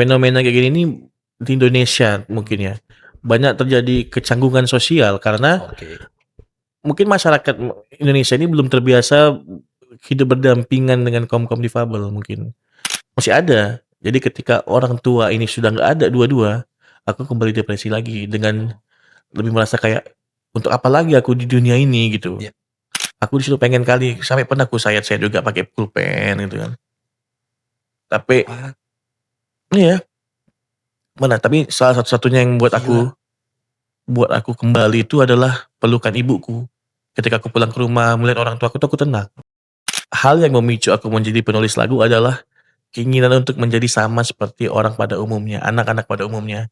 fenomena kayak gini nih di Indonesia mungkin ya, banyak terjadi kecanggungan sosial karena Oke. mungkin masyarakat Indonesia ini belum terbiasa hidup berdampingan dengan kaum-kaum difabel mungkin. Masih ada. Jadi ketika orang tua ini sudah nggak ada dua-dua, aku kembali depresi lagi dengan lebih merasa kayak, "Untuk apa lagi aku di dunia ini?" Gitu. Iya. Aku disuruh pengen kali, sampai pernah aku sayat-sayat juga pakai pulpen gitu kan. Tapi Wah, iya, mana tapi salah satu-satunya yang gila. buat aku kembali itu adalah pelukan ibuku. Ketika aku pulang ke rumah melihat orang tuaku tuh aku tenang. Hal yang memicu aku menjadi penulis lagu adalah keinginan untuk menjadi sama seperti orang pada umumnya, anak-anak pada umumnya.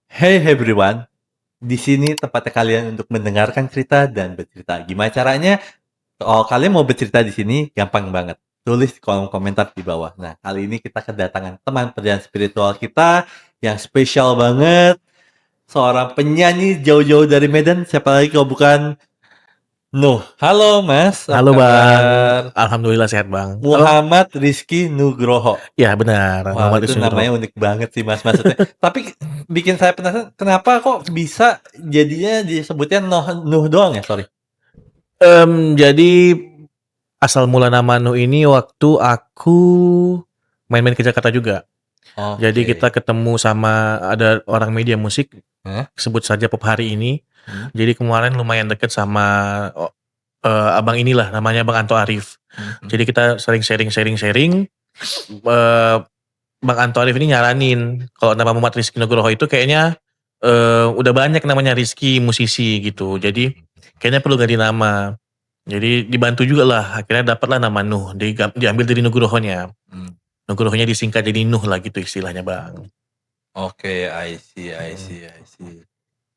Hey everyone, di sini tempatnya kalian untuk mendengarkan cerita dan bercerita. Gimana caranya? Kalau kalian mau bercerita di sini, gampang banget. Tulis di kolom komentar di bawah. Nah, kali ini kita kedatangan teman perjalanan spiritual kita yang spesial banget. Seorang penyanyi jauh-jauh dari Medan. Siapa lagi kalau bukan Nuh. Halo Mas, apa Halo Bang, kabar? alhamdulillah sehat Bang. Halo? Muhammad Rizky Nugroho. Ya benar, Wow, Muhammad itu Isnu Nugroho. namanya unik banget sih Mas maksudnya. Tapi bikin saya penasaran, kenapa kok bisa jadinya disebutnya Nuh doang ya? Sorry. Jadi asal mula nama Nuh ini waktu aku main-main ke Jakarta juga. Jadi Oke. kita ketemu sama ada orang media musik, Hah? sebut saja Pop Hari ini. Hmm. Jadi kemarin lumayan deket sama abang inilah, namanya Bang Anto Arif. Hmm. Jadi kita sering sharing. eh, Bang Anto Arif ini nyaranin kalau nama Muhammad Rizky Nugroho itu kayaknya udah banyak namanya Rizky musisi gitu. Jadi kayaknya perlu ganti nama. Jadi dibantu juga lah, akhirnya dapatlah nama Nuh, diambil dari Nugrohonya. Hmm. Nugrohonya disingkat jadi Nuh lah gitu istilahnya Bang. Oke, I see, I Hmm. see, I see.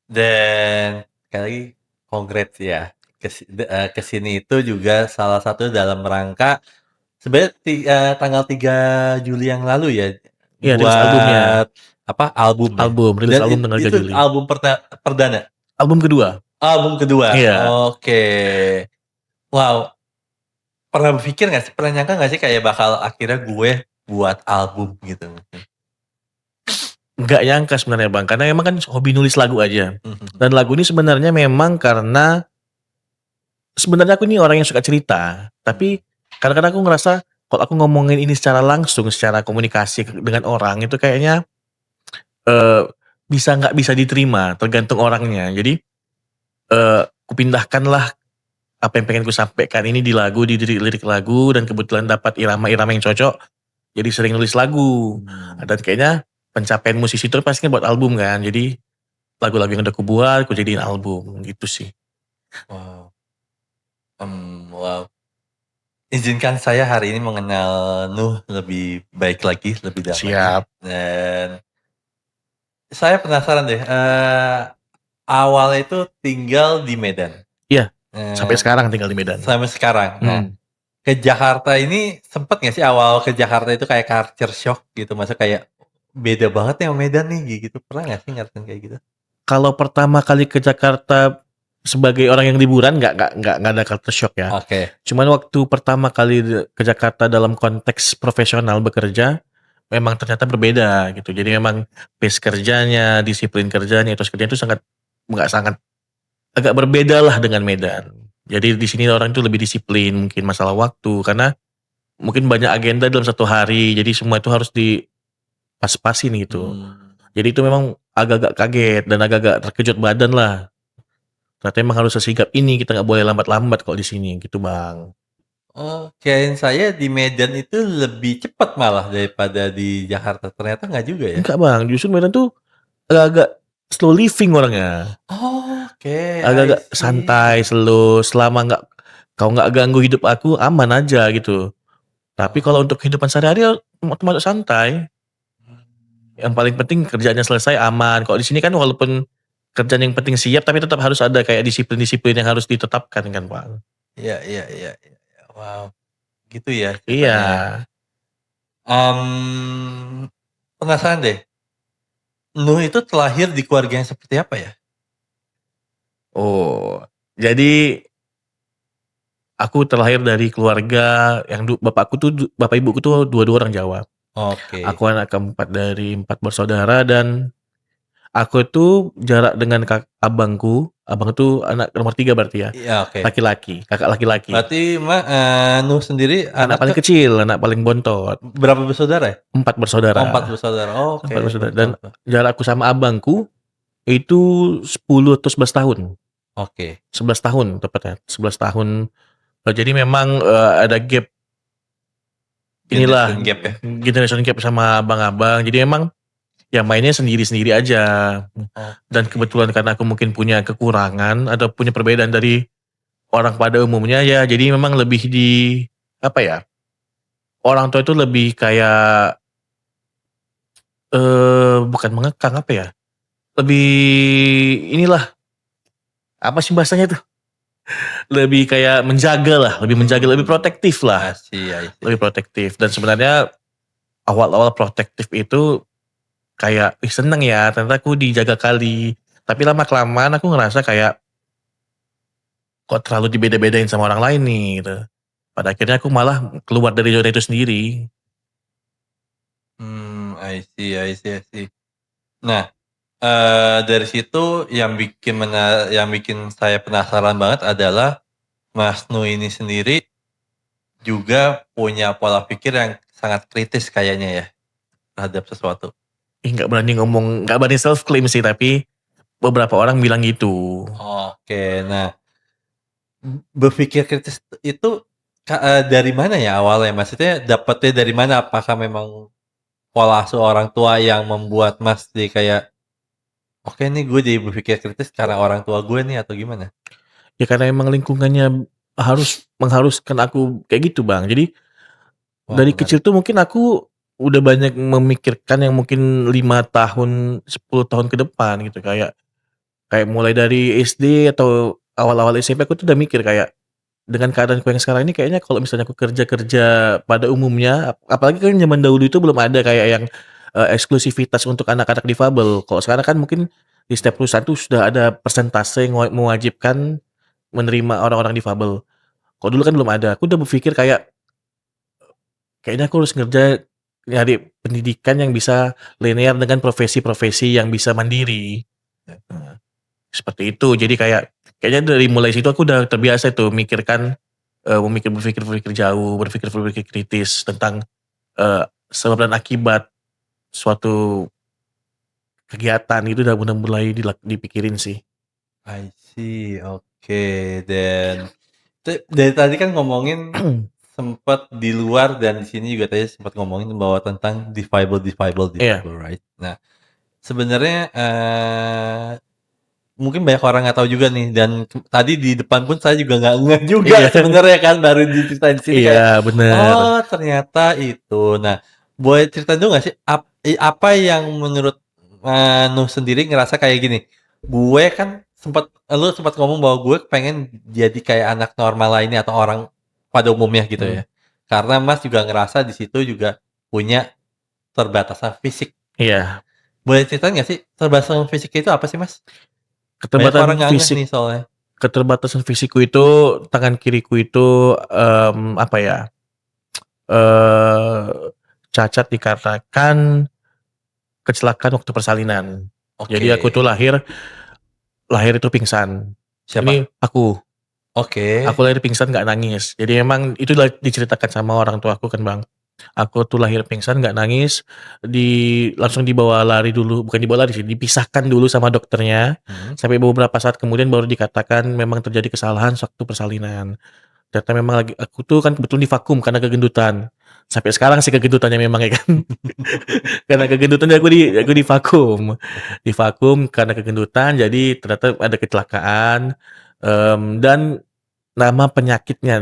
Dan sekali lagi congrats ya. Kesini itu juga salah satu dalam rangka sebenarnya tanggal 3 Juli yang lalu ya Iya rilis albumnya, buat apa album ya. rilis Dan album tanggal 3 itu Juli. album perdana. Album kedua, Album kedua. iya. Oke. Wow. Pernah berpikir nggak sih? Pernah nyangka nggak sih kayak bakal akhirnya gue buat album gitu? Nggak nyangka sebenarnya Bang, karena emang kan hobi nulis lagu aja. Mhm. Dan lagu ini sebenarnya memang karena sebenarnya aku ini orang yang suka cerita, tapi kadang-kadang aku ngerasa kalau aku ngomongin ini secara langsung, secara komunikasi dengan orang itu kayaknya eh, bisa nggak bisa diterima, tergantung orangnya. Jadi kupindahkanlah apa yang pengen ku sampaikan ini di lagu, di lirik lagu, dan kebetulan dapat irama-irama yang cocok, jadi sering nulis lagu. Dan kayaknya pencapaian musisi itu pasti kan buat album kan, jadi lagu-lagu yang udah ku buat, ku jadiin album gitu sih. Wow. Wow. Izinkan saya hari ini mengenal Nuh lebih baik lagi, lebih dalam lagi. Siap. Dan saya penasaran deh, awalnya itu tinggal di Medan. Iya, sampai Eee, sekarang tinggal di Medan. Sampai sekarang. Nah, Hmm. ke Jakarta ini sempet nggak sih awal ke Jakarta itu kayak culture shock gitu? Maksudnya kayak beda banget ya sama Medan nih gitu. Pernah nggak sih ngerasain kayak gitu? Kalau pertama kali ke Jakarta sebagai orang yang liburan nggak ada culture shock ya. Oke. Cuman waktu pertama kali ke Jakarta dalam konteks profesional bekerja, memang ternyata berbeda gitu. Jadi memang pace kerjanya, disiplin kerjanya, etos kerjanya itu nggak sangat agak berbeda lah dengan Medan. Jadi di sini orang itu lebih disiplin mungkin masalah waktu karena mungkin banyak agenda dalam satu hari. Jadi semua itu harus dipas-pasin gitu. Jadi itu memang agak-agak kaget dan agak-agak terkejut badan lah. Ternyata emang harus sesigap ini, kita nggak boleh lambat-lambat kalau di sini gitu Bang. Oh, kirain saya di Medan itu lebih cepat malah daripada di Jakarta. Ternyata nggak juga ya? Enggak Bang, justru Medan tuh agak-agak slow living orangnya. Oke, I Agak-agak see. santai, slow, selama kau nggak ganggu hidup aku, aman aja gitu. Tapi Oh. kalau untuk kehidupan sehari-hari ya termasuk santai. Yang paling penting kerjaannya selesai aman. Kalau di sini kan walaupun kerjaan yang penting siap, tapi tetap harus ada kayak disiplin-disiplin yang harus ditetapkan kan Bang. Iya, iya, iya, iya. Wow, gitu ya Iya. ceritanya ya. Penasaran deh, Nuh itu terlahir di keluarga yang seperti apa ya? Oh, jadi aku terlahir dari keluarga yang bapakku tuh bapak ibuku tuh dua-dua orang Jawa. Oke. Aku anak keempat dari 4 bersaudara dan aku tuh jarak dengan abangku, abang itu anak nomor 3 berarti ya, Iya, oke. laki-laki, kakak laki-laki. Berarti Nuh sendiri Anak anak paling kecil, anak paling bontot, berapa bersaudara ya? 4 Oh, 4 bersaudara, bersaudara. 4 Oke, bersaudara baru dan tahu tuh. jarakku sama abangku itu 10 atau 11 tahun, Oke. 11 tahun tepatnya, 11 tahun. Jadi memang, ada gap inilah, Generation gap ya? generation gap sama abang-abang, jadi memang ya mainnya sendiri-sendiri aja. Dan Oke. kebetulan karena aku mungkin punya kekurangan atau punya perbedaan dari orang pada umumnya ya, jadi memang lebih apa ya, orang tua itu lebih kayak, bukan mengekang, apa ya, lebih inilah, apa sih bahasanya tuh, lebih kayak menjaga lah, lebih menjaga, lebih protektif I lah, see, I see, lebih I see. protektif. Dan sebenarnya awal-awal protektif itu kayak, "Ih seneng ya, ternyata aku dijaga kali." Tapi lama-kelamaan aku ngerasa kayak, kok terlalu dibeda-bedain sama orang lain nih, gitu. Pada akhirnya aku malah keluar dari zona itu sendiri. I see, I see, I see. Nah, dari situ yang bikin saya penasaran banget adalah Mas Nu ini sendiri juga punya pola pikir yang sangat kritis kayaknya ya, terhadap sesuatu. Nggak berani self claim sih, tapi beberapa orang bilang gitu. Oke, nah berpikir kritis itu dari mana ya awalnya? Maksudnya dapetnya dari mana? Apakah memang pola asuh orang tua yang membuat Mas jadi kayak, "Oke nih gue jadi berpikir kritis karena orang tua gue nih," atau gimana? Ya karena emang lingkungannya mengharuskan aku kayak gitu, Bang. Jadi Wah, dari menarik. kecil tuh mungkin aku udah banyak memikirkan yang mungkin 5 tahun, 10 tahun ke depan gitu. Kayak kayak mulai dari SD atau awal-awal SMP aku tuh udah mikir kayak, dengan keadaanku yang sekarang ini kayaknya kalau misalnya aku kerja-kerja pada umumnya, apalagi kan zaman dahulu itu belum ada kayak yang, eksklusivitas untuk anak-anak difabel. Kalau sekarang kan mungkin di setiap perusahaan tuh sudah ada persentase yang mewajibkan menerima orang-orang difabel. Kalau dulu kan belum ada. Aku udah berpikir kayak, kayaknya aku harus nyari pendidikan yang bisa linear dengan profesi-profesi yang bisa mandiri. Heeh, seperti itu. Jadi kayak, kayaknya dari mulai situ aku udah terbiasa tuh mikirkan, berpikir-berpikir jauh, berpikir-berpikir kritis tentang, sebab dan akibat suatu kegiatan itu udah mulai dipikirin sih. I see, oke. Dan dari tadi kan ngomongin sempat di luar dan di sini juga tadi sempat ngomongin bahwa tentang Iya, difabel, right? Nah, sebenarnya, mungkin banyak orang nggak tahu juga nih dan tadi di depan pun saya juga nggak ngeh juga iya, sebenarnya kan, baru diceritain di sini iya kayak, bener. oh ternyata itu. Nah, boleh ceritain dulu nggak sih apa yang menurut, Nuh sendiri ngerasa kayak gini, "Gue kan lu sempat ngomong bahwa gue pengen jadi kayak anak normal lainnya atau orang pada umumnya gitu Mhm, ya. Karena Mas juga ngerasa di situ juga punya terbatasan fisik." iya. Boleh ceritain nggak sih terbatasan fisiknya itu apa sih, Mas? Banyak orang Keterbatasan nggak ngeh fisik nih soalnya. Keterbatasan fisikku itu, tangan kiriku itu, apa ya, eee, cacat dikarenakan kecelakaan waktu persalinan. Jadi aku Oke. tuh lahir lahir itu pingsan. Ini Siapa? aku Oke. lahir pingsan nggak nangis. Jadi emang itu diceritakan sama orang tuaku kan, Bang. Aku tuh lahir pingsan nggak nangis, langsung dibawa lari dulu, bukan dibawa lari sih, dipisahkan dulu sama dokternya, Mhm. sampai beberapa saat kemudian baru dikatakan memang terjadi kesalahan waktu persalinan. Ternyata memang aku tuh kan kebetulan divakum karena kegendutan. Sampai sekarang sih kegendutannya memang ya kan. Karena kegendutan aku divakum. Divakum karena kegendutan, jadi ternyata ada kecelakaan, dan nama penyakitnya,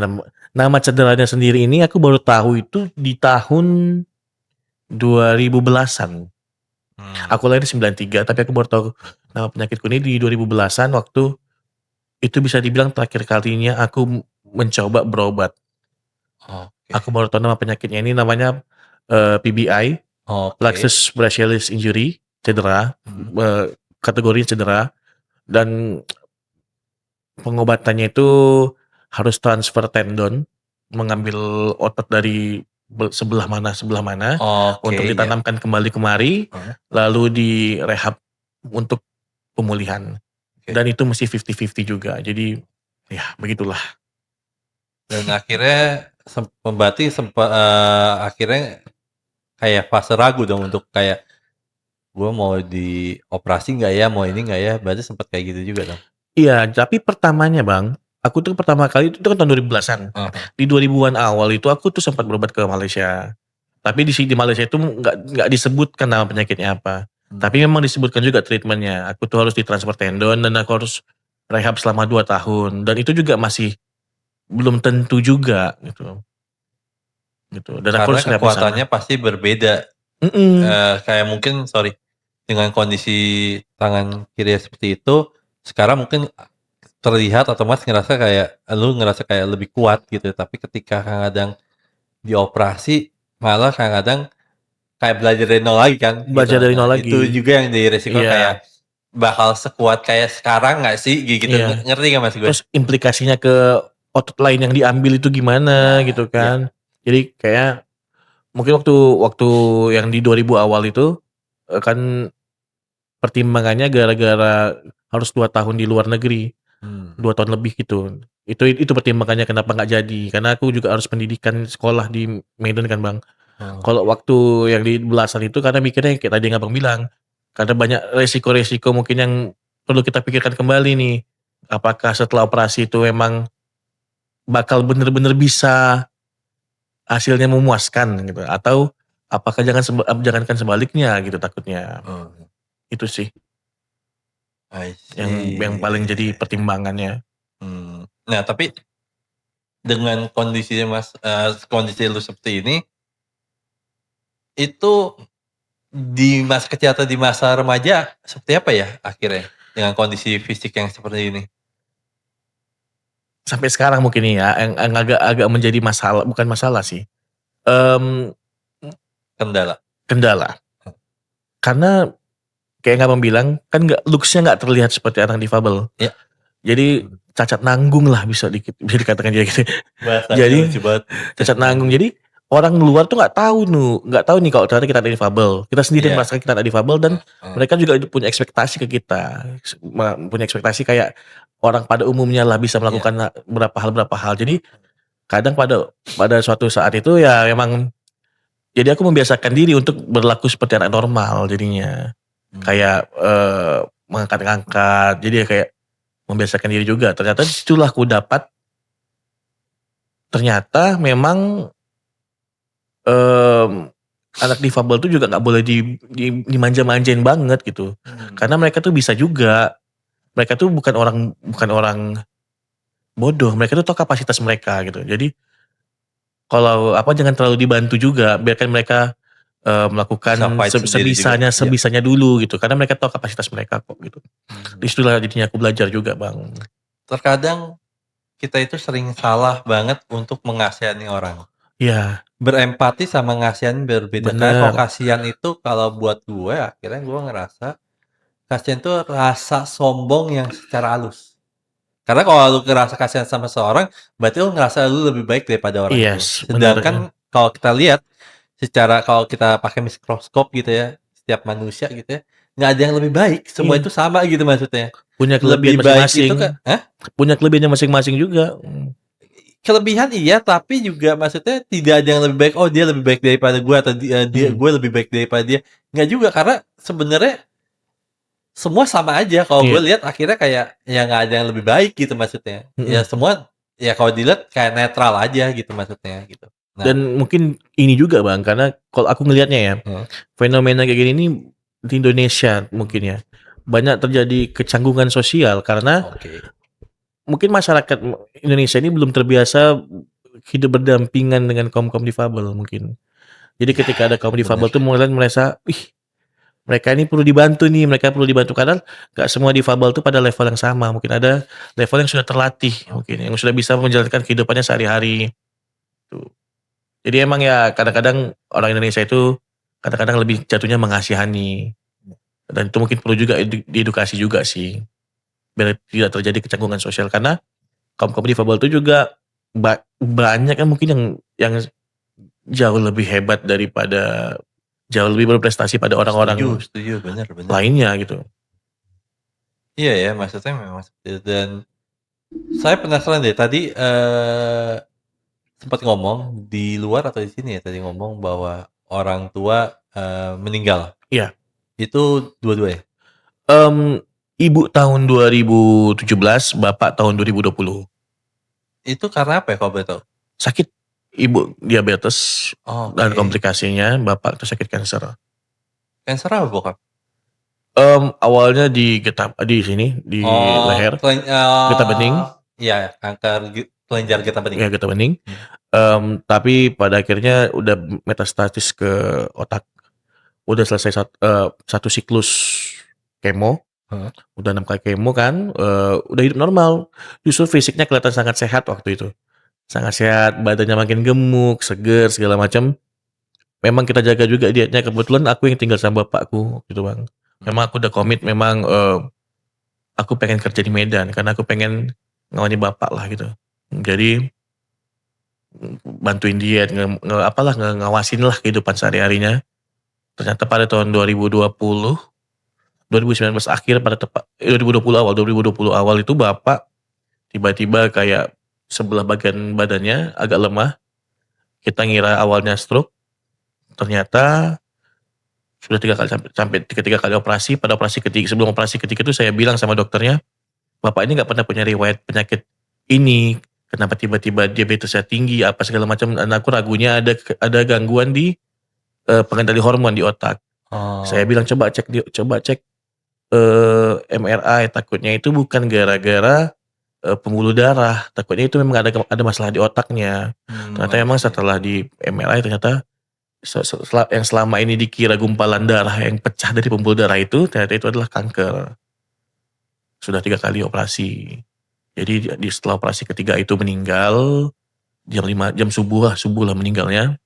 nama cederanya sendiri ini aku baru tahu itu di tahun 2000 belasan. Mmm. Aku lahir 93 tapi aku baru tahu nama penyakitku ini di 2000 belasan, waktu itu bisa dibilang terakhir kalinya aku mencoba berobat. Oke. Aku baru tahu nama penyakitnya ini namanya, PBI, Oke. Plexus Brachialis Injury, cedera, Mhm. kategorinya cedera, dan Pengobatannya itu harus transfer tendon, mengambil otot dari sebelah mana Oke, untuk ya. ditanamkan kembali kemari, Heeh, lalu direhab untuk pemulihan. oke. Dan itu mesti 50-50 juga. Jadi ya begitulah. Dan akhirnya berarti akhirnya kayak fase ragu dong untuk kayak, "Gue mau dioperasi nggak ya? Mau ini nggak ya?" Berarti sempet kayak gitu juga dong? Iya, tapi pertamanya Bang, aku tuh pertama kali itu kan tahun 2010-an. Heeh. Di 2000-an awal itu aku tuh sempat berobat ke Malaysia. Tapi di Malaysia itu nggak disebutkan nama penyakitnya apa. Tapi memang disebutkan juga treatmentnya. Aku tuh harus ditransfer tendon dan aku harus rehab selama 2 tahun. Dan itu juga masih belum tentu juga gitu. Gitu. Dan aku Karena harus rehab di sana. kekuatannya pasti berbeda, Mhm. kayak mungkin dengan kondisi tangan kiri seperti itu, sekarang mungkin terlihat atau Mas lu ngerasa kayak lebih kuat gitu, tapi ketika kadang-kadang dioperasi, malah kadang-kadang kayak belajar dari nol lagi kan, gitu. Belajar dari Nah, nol itu lagi. juga yang jadi resiko Iya, kayak bakal sekuat kayak sekarang nggak sih, gitu. iya. Ngerti nggak Mas gue? Terus implikasinya ke otot lain yang diambil itu gimana Nah, gitu iya. kan. Jadi kayak mungkin waktu waktu yang di 2000 awal itu, kan pertimbangannya gara-gara harus 2 tahun di luar negeri, Mmm, 2 tahun lebih gitu. Itu pertimbangannya kenapa nggak jadi, karena aku juga harus pendidikan sekolah di Medan kan, Bang. Kalau oke. waktu yang di belasan itu karena mikirnya kayak tadi yang Abang bilang, karena banyak resiko-resiko mungkin yang perlu kita pikirkan kembali nih. Apakah setelah operasi itu memang bakal bener-bener bisa hasilnya memuaskan gitu, atau apakah jangankan sebaliknya gitu takutnya, Oh, itu sih I yang see. paling jadi pertimbangannya. Nah, tapi dengan kondisi lu seperti ini, itu di masa kecil atau di masa remaja seperti apa ya akhirnya? Dengan kondisi fisik yang seperti ini? Sampai sekarang mungkin ya yang agak menjadi masalah, bukan masalah sih, mmm, Kendala? kendala. Karena kayak yang Abang bilang, kan looks-nya nggak terlihat seperti orang difabel. Ya, Jadi cacat nanggung lah bisa dikatakan kayak gitu. bahasanya Jadi lucu banget, cacat cacat nanggung. nanggung. Jadi orang luar tuh nggak tahu nih kalau ternyata kita ada difabel. Kita sendiri yang Iya, merasakan kita ada difabel dan heeh, mereka juga punya ekspektasi ke kita. Punya ekspektasi kayak orang pada umumnya lah bisa iya, melakukan berapa hal. Jadi kadang pada pada suatu saat itu ya memang jadi aku membiasakan diri untuk berlaku seperti anak normal jadinya. mmm, Kayak, mengangkat-ngangkat, jadi ya kayak membiasakan diri juga. Ternyata di situlah aku dapat, ternyata memang, mmm, anak difabel tuh juga nggak boleh dimanja-manjain banget gitu. mmm, Karena mereka tuh bisa juga, mereka tuh bukan orang bodoh, mereka tuh tahu kapasitas mereka gitu. Jadi kalau apa, jangan terlalu dibantu juga, biarkan mereka, bisa melakukan fight sendiri juga, sebisanya iya, sebisanya dulu gitu, karena mereka tahu kapasitas mereka kok gitu. Di mmm. situlah jadinya aku belajar juga, Bang. Terkadang kita itu sering salah banget untuk mengasihani orang. Iya, Berempati sama ngasihani berbeda, karena kalau bener. kasihan itu kalau buat gue, akhirnya gue ngerasa kasihan itu rasa sombong yang secara halus. Karena kalau lu ngerasa kasihan sama seorang, berarti lu ngerasa lu lebih baik daripada orang itu. Yes, bener, Sedangkan kalau kita lihat, kalau kita pakai mikroskop gitu ya, setiap manusia gitu ya, nggak ada yang lebih baik, semua iya, itu sama gitu maksudnya. punya kelebihan Lebih baik itu masing-masing, hah? punya kelebihannya masing-masing juga, Kelebihan iya, tapi juga maksudnya tidak ada yang lebih baik, "Oh, dia lebih baik daripada gua," atau mhm, gue lebih baik daripada dia. Nggak juga, karena sebenarnya semua sama aja. Kalau gue iya, lihat akhirnya kayak, ya nggak ada yang lebih baik gitu maksudnya. Ya mhm. semua, ya kalau dilihat kayak netral aja gitu maksudnya, gitu. Nah, Dan mungkin ini juga Bang, karena kalau aku ngelihatnya ya, heeh, fenomena kayak gini nih di Indonesia mungkin mmm, ya, banyak terjadi kecanggungan sosial karena oke. mungkin masyarakat Indonesia ini belum terbiasa hidup berdampingan dengan kaum-kaum difabel mungkin. Jadi Iya, ketika ada kaum bener. difabel tuh mulai merasa, "Ih, mereka ini perlu dibantu nih, mereka perlu dibantu." Karena nggak semua difabel tuh pada level yang sama, mungkin ada level yang sudah terlatih mungkin, yang sudah bisa menjalankan kehidupannya sehari-hari, tuh. Jadi emang ya kadang-kadang orang Indonesia itu kadang-kadang lebih jatuhnya mengasihani, dan itu mungkin perlu juga diedukasi juga sih. biar tidak terjadi kecanggungan sosial. Karena kaum-kaum difabel itu juga banyak kan mungkin yang jauh lebih hebat daripada jauh lebih berprestasi pada Setuju orang-orang setuju, bener bener. lainnya gitu. Iya ya, maksudnya memang seperti itu dan saya penasaran deh tadi, sempat ngomong di luar atau di sini ya tadi ngomong bahwa orang tua, meninggal. Iya, Itu dua-duanya? mmm, ibu tahun 2017, bapak tahun 2020. Itu karena apa ya kalau boleh tahu? Sakit, ibu diabetes dan Oke. komplikasinya bapak tuh sakit kanker. Cancer apa bokap? Awalnya di sini, di Oh, leher, getah bening, iya kanker kelenjar getah bening? ya getah bening, Hmm. tapi pada akhirnya udah metastasis ke otak. Udah selesai 1 siklus kemo, Heeh. udah 6 kali kemo kan, udah hidup normal. Justru fisiknya kelihatan sangat sehat waktu itu. Sangat sehat, badannya makin gemuk, seger, segala macam. Memang kita jaga juga dietnya, kebetulan aku yang tinggal sama bapakku gitu, Bang. Memang aku udah komit memang, aku pengen kerja di Medan karena aku pengen ngawani bapak lah gitu. Jadi, bantuin dia ngawasin lah kehidupan sehari-harinya. Ternyata pada tahun 2019 akhir 2020 awal itu bapak tiba-tiba kayak sebelah bagian badannya agak lemah. Kita ngira awalnya stroke, ternyata sudah 3 kali sampai 3 kali operasi. Pada operasi ketiga, sebelum operasi ketiga itu saya bilang sama dokternya, "Bapak ini nggak pernah punya riwayat penyakit ini, kenapa tiba-tiba diabetesnya tinggi, apa segala macam." Dan aku ragunya ada gangguan di, pengendali hormon di otak. Saya Oh, bilang, "Coba cek, MRI, takutnya itu bukan gara-gara, pembuluh darah, takutnya itu memang ada masalah di otaknya." Ternyata I memang see. setelah di MRI ternyata Se se sela yang selama ini dikira gumpalan darah yang pecah dari pembuluh darah itu, ternyata itu adalah kanker. Sudah 3 kali operasi. Jadi setelah operasi ketiga itu meninggal, jam subuh lah meninggalnya.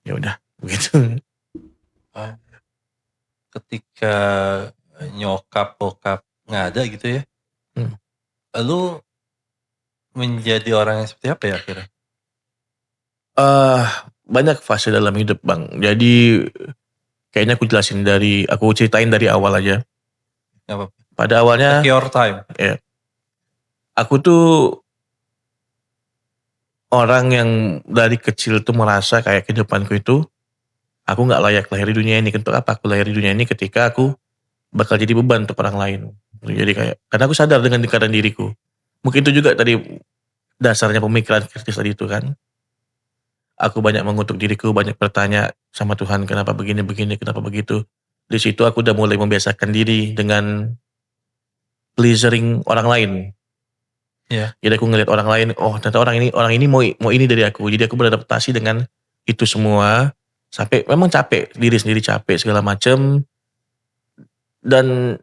Ya udah, begitu. Ah, ketika, nyokap, bokap nggak ada gitu ya, Mmm, lu menjadi orang yang seperti apa ya akhirnya? eee, banyak fase dalam hidup, Bang. Jadi kayaknya aku ceritain dari awal aja. Nggak apa-apa, Pada take awalnya your time. ya, aku tuh orang yang dari kecil tuh merasa kayak kehidupanku itu, aku nggak layak lahir di dunia ini. Untuk apa aku lahir di dunia ini ketika aku bakal jadi beban untuk orang lain. Jadi kayak karena aku sadar dengan keadaan diriku. Mungkin itu juga tadi dasarnya pemikiran kritis tadi itu kan. Aku banyak mengutuk diriku, banyak bertanya sama Tuhan, "Kenapa begini, kenapa begitu?" Di situ aku udah mulai membiasakan diri dengan pleasing orang lain. Iya. Jadi aku ngelihat orang lain, oh ternyata orang ini mau ini dari aku. Jadi aku beradaptasi dengan itu semua, sampai memang capek, diri sendiri capek segala macem, dan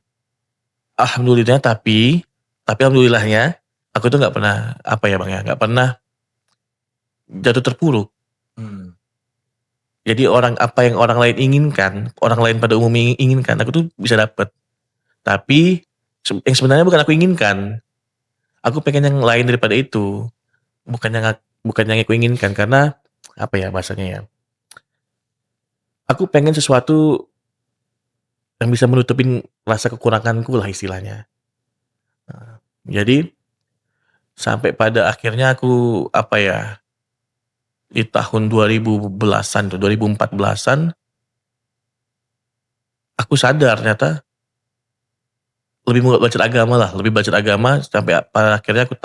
alhamdulillah tapi alhamdulillahnya, aku tuh nggak pernah, apa ya Bang ya, nggak pernah jatuh terpuruk. Mmm. Jadi apa yang orang lain inginkan, orang lain pada umumnya inginkan, aku tuh bisa dapet. Tapi, yang sebenarnya bukan aku inginkan, aku pengen yang lain daripada itu. Bukan yang aku inginkan, karena, apa ya bahasanya ya, aku pengen sesuatu yang bisa menutupin rasa kekuranganku lah istilahnya. Jadi, sampai pada akhirnya aku, apa ya, di tahun 2010-an tuh, 2014-an, aku sadar ternyata lebih mau belajar agama lah, lebih belajar agama sampai pada akhirnya aku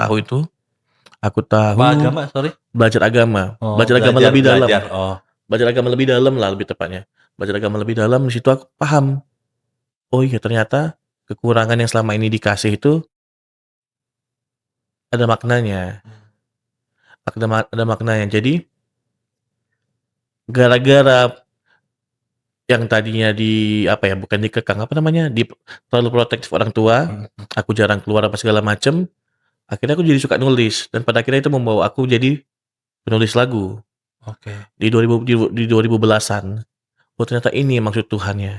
Apa tahu agama sorry? Oh, belajar agama belajar lebih belajar, dalam, oh. belajar agama lebih dalam lah lebih tepatnya. Belajar agama lebih dalam, di situ aku paham, oh iya ternyata kekurangan yang selama ini dikasih itu ada maknanya, ada maknanya. Jadi, gara-gara yang tadinya apa ya, bukan dikekang, apa namanya, terlalu protektif orang tua, Mhm. aku jarang keluar apa segala macem, akhirnya aku jadi suka nulis dan pada akhirnya itu membawa aku jadi penulis lagu Oke. di 2010-an. Oh ternyata ini maksud Tuhan ya.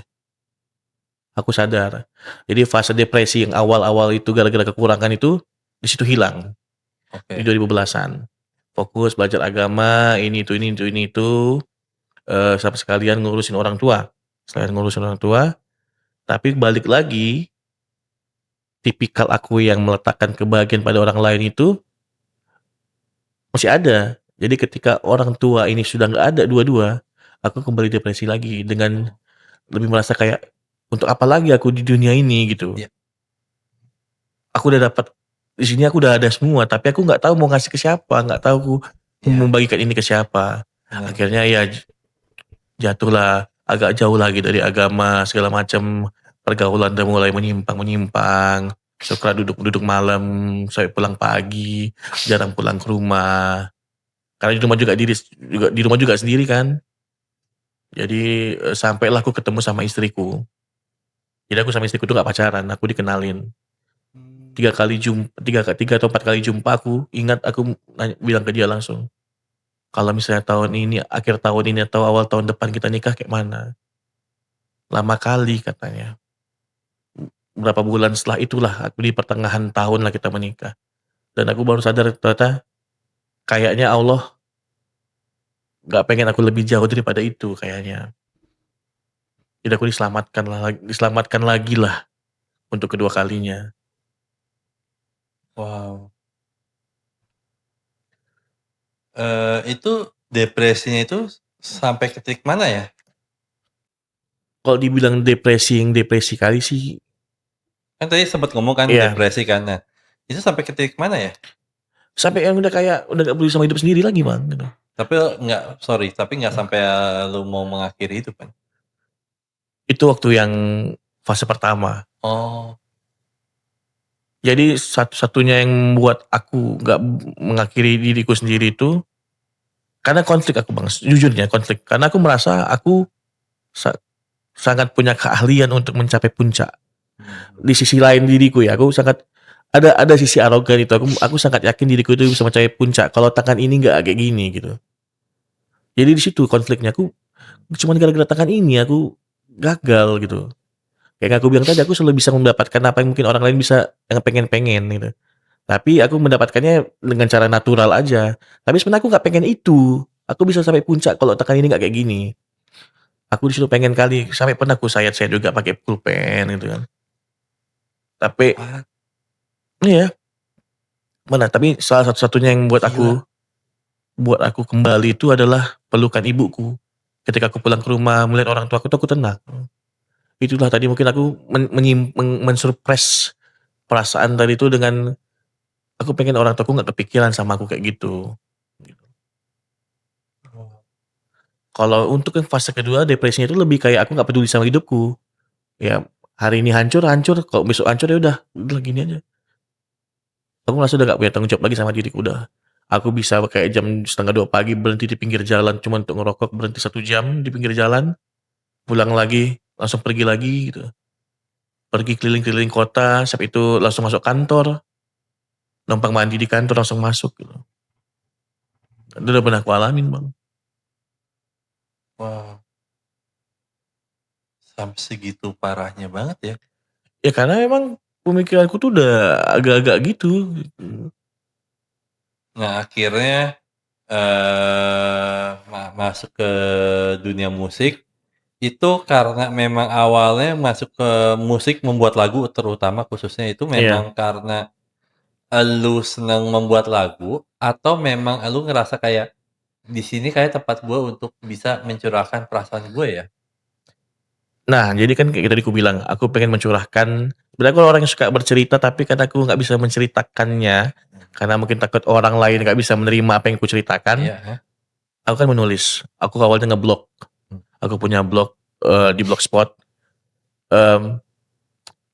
aku sadar. Jadi fase depresi yang awal-awal itu gara-gara kekurangan itu di situ hilang di Oke. 2010-an. Fokus belajar agama, ini itu, sama sekalian ngurusin orang tua. Selain ngurusin orang tua, tapi balik lagi tipikal aku yang meletakkan kebahagiaan pada orang lain itu masih ada. Jadi ketika orang tua ini sudah nggak ada dua-dua, aku kembali depresi lagi dengan lebih merasa kayak untuk apa lagi aku di dunia ini gitu. Iya. Aku udah dapat di sini aku udah ada semua, tapi aku nggak tahu mau ngasih ke siapa, nggak tahu aku Iya. membagikan ini ke siapa. Benar. Akhirnya ya jatuhlah agak jauh lagi dari agama segala macam, pergaulan udah mulai menyimpang, suka duduk malam sampai pulang pagi, jarang pulang ke rumah. Karena di rumah juga sendiri kan. Jadi sampailah aku ketemu sama istriku. Jadi aku sama istriku tuh gak pacaran, aku dikenalin. Mmm. 3 atau 4 kali jumpa aku ingat aku bilang ke dia langsung, "Kalau misalnya tahun ini, akhir tahun ini atau awal tahun depan kita nikah kayak mana?" Lama kali katanya. Berapa bulan setelah itulah aku di pertengahan tahun lah kita menikah. Dan aku baru sadar ternyata kayaknya Allah gak pengen aku lebih jauh daripada itu kayaknya. Jadi aku diselamatkan lagi lah untuk kedua kalinya. Wow. Itu depresinya itu sampai ke titik mana ya? Kalau dibilang depresi yang depresi kali sih Kan tadi sempet ngomong kan iya, depresi kan. Nah, itu sampai ke titik mana ya? sampai yang udah kayak udah gak peduli sama hidup sendiri lagi Bang, gitu. Tapi nggak sampai lu mau mengakhiri hidup kan? Itu waktu yang fase pertama. Oh. Jadi satu-satunya yang membuat aku gak mengakhiri diriku sendiri itu karena konflik aku Bang, jujurnya konflik. Karena aku merasa aku sa sangat punya keahlian untuk mencapai puncak. Mhm. Di sisi lain diriku ya, aku sangat ada sisi arogan itu, aku sangat yakin diriku itu bisa mencapai puncak, kalau tangan ini nggak kayak gini gitu. Jadi di situ konfliknya, aku cuman gara-gara tangan ini aku gagal gitu. Kayak aku bilang tadi, aku selalu bisa mendapatkan apa yang mungkin orang lain bisa yang pengen-pengen gitu. Tapi aku mendapatkannya dengan cara natural aja. Tapi sebenarnya aku nggak pengen itu. Aku bisa sampai puncak kalau tangan ini nggak kayak gini. Aku di situ pengen kali, sampai pernah aku sayat-sayat juga pakai pulpen gitu kan. Tapi Wah, iya, benar, tapi salah satu-satunya yang gila. buat aku kembali itu adalah pelukan ibuku. Ketika aku pulang ke rumah melihat orang tuaku tuh aku tenang. Itulah tadi mungkin aku mensurpres perasaan tadi itu dengan aku pengen orang tuaku nggak kepikiran sama aku kayak gitu. Oh. Kalau untuk yang fase kedua depresinya itu lebih kayak aku nggak peduli sama hidupku. Ya hari ini hancur, hancur, kalau besok hancur ya udah gini aja. Aku ngerasa udah gak punya tanggung jawab lagi sama diriku, udah. Aku bisa kayak jam 1:30 pagi berhenti di pinggir jalan cuma untuk ngerokok, berhenti 1 jam di pinggir jalan, pulang lagi, langsung pergi lagi gitu. Pergi keliling-keliling kota, habis itu langsung masuk kantor, numpang mandi di kantor langsung masuk gitu. Itu udah pernah aku alamin, Bang. Wah, sampai segitu parahnya banget ya? Ya karena memang pemikiranku tuh udah agak-agak gitu. Nah, akhirnya, masuk ke dunia musik, itu karena memang awalnya masuk ke musik membuat lagu terutama khususnya itu Iya. memang karena elu seneng membuat lagu atau memang elu ngerasa kayak, "Di sini kayak tempat gue untuk bisa mencurahkan perasaan gue ya?" Nah, jadi kan kayak tadi aku bilang, aku pengen mencurahkan sebenarnya aku orang yang suka bercerita, tapi kan aku nggak bisa menceritakannya, karena mungkin takut orang lain nggak bisa menerima apa yang kuceritakan, Iya, heeh. aku kan menulis. Aku awalnya ngeblog, aku punya blog, di Blogspot. Mmm,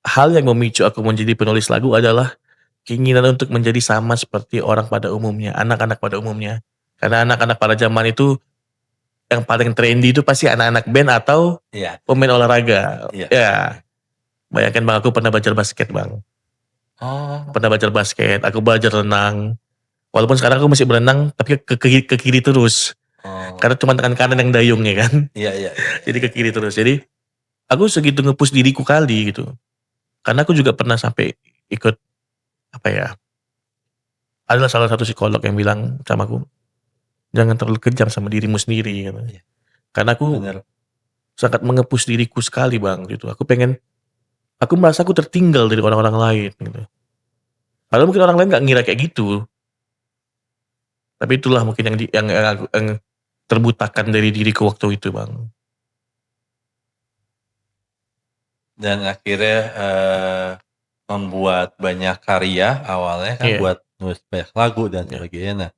hal yang memicu aku menjadi penulis lagu adalah keinginan untuk menjadi sama seperti orang pada umumnya, anak-anak pada umumnya. Karena anak-anak pada zaman itu yang paling trendy itu pasti anak-anak band atau Iya, pemain olahraga. iya. Ya, bayangkan Bang, aku pernah belajar basket Bang. Oh. Pernah belajar basket, aku belajar renang. Walaupun sekarang aku masih berenang, tapi ke kiri terus. Oh. Karena cuma tangan kanan yang dayung ya kan. Iya, iya, iya, iya. Jadi ke kiri terus. Jadi aku segitu nge-push diriku kali gitu. Karena aku juga pernah sampai ikut, apa ya, adalah salah satu psikolog yang bilang sama aku, "Jangan terlalu kejam sama dirimu sendiri," gitu. Iya, Karena aku bener. sangat nge-push diriku sekali Bang, gitu. Aku merasa aku tertinggal dari orang-orang lain gitu. Padahal mungkin orang lain nggak ngira kayak gitu, tapi itulah mungkin yang terbutakan dari diriku waktu itu Bang. Dan akhirnya, membuat banyak karya awalnya kan Iya, buat nulis banyak lagu dan iya. sebagainya. Nah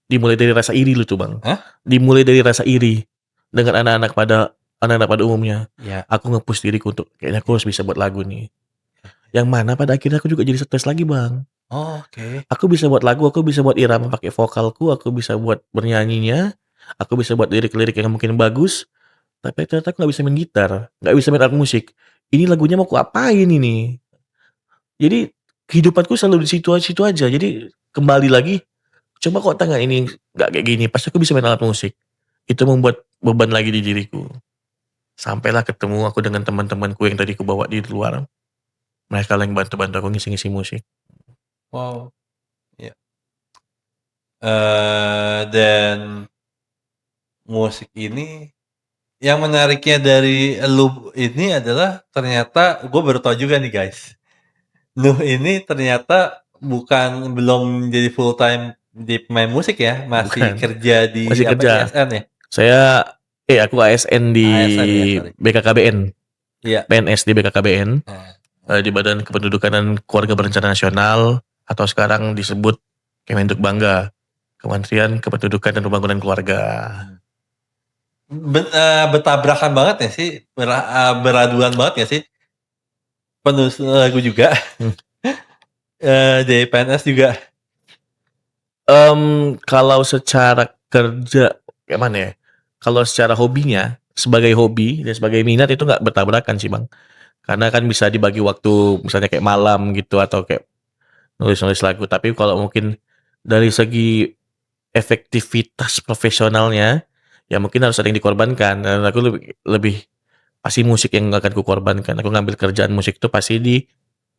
Dimulai dari rasa iri lu tuh Bang. hah? Dimulai dari rasa iri dengan anak-anak pada umumnya. Iya, Aku nge-push diriku untuk kayaknya aku iya, harus bisa buat lagu nih. iya, iya. Yang mana pada akhirnya aku juga jadi stres lagi Bang. Oh, oke. Aku bisa buat lagu, aku bisa buat irama pakai vokalku, aku bisa buat bernyanyinya, aku bisa buat lirik-lirik yang mungkin bagus, tapi ternyata aku nggak bisa main gitar, nggak bisa main alat musik. Ini lagunya mau kuapain ini? Jadi kehidupanku selalu di situ-situ aja. Jadi kembali lagi, coba kok tengah ini nggak kayak gini, pasti aku bisa main alat musik. Itu membuat beban lagi di diriku. Sampailah ketemu aku dengan teman-temanku yang tadi kubawa di luar. Mereka yang bantu-bantu aku ngisi-ngisi musik. Wow, iya. Dan musik ini yang menariknya dari lu ini adalah ternyata gue baru tahu juga nih guys, Nuh ini ternyata belum jadi full time di pemain musik ya, masih Bukan, kerja di masih apa, di kerja. ASN ya? Saya aku ASN di ASN ya, sorry. BKKBN, Iya. PNS di BKKBN, Nah, di Badan Kependudukan dan Keluarga Berencana Nasional atau sekarang disebut Kementerian Bangga, Kementerian Kependudukan dan Pembangunan Keluarga. bertabrakan banget ya sih, beraduan banget ya sih, penulis lagu juga, Hmm. jadi PNS juga. Kalau secara kerja kayak mana ya? Kalau secara hobinya, sebagai hobi dan sebagai minat itu nggak bertabrakan sih Bang. Karena kan bisa dibagi waktu misalnya kayak malam gitu atau kayak nulis-nulis lagu. Tapi kalau mungkin dari segi efektivitas profesionalnya, ya mungkin harus ada yang dikorbankan. Dan aku lebih pasti musik yang akan kukorbankan. Aku ngambil kerjaan musik itu pasti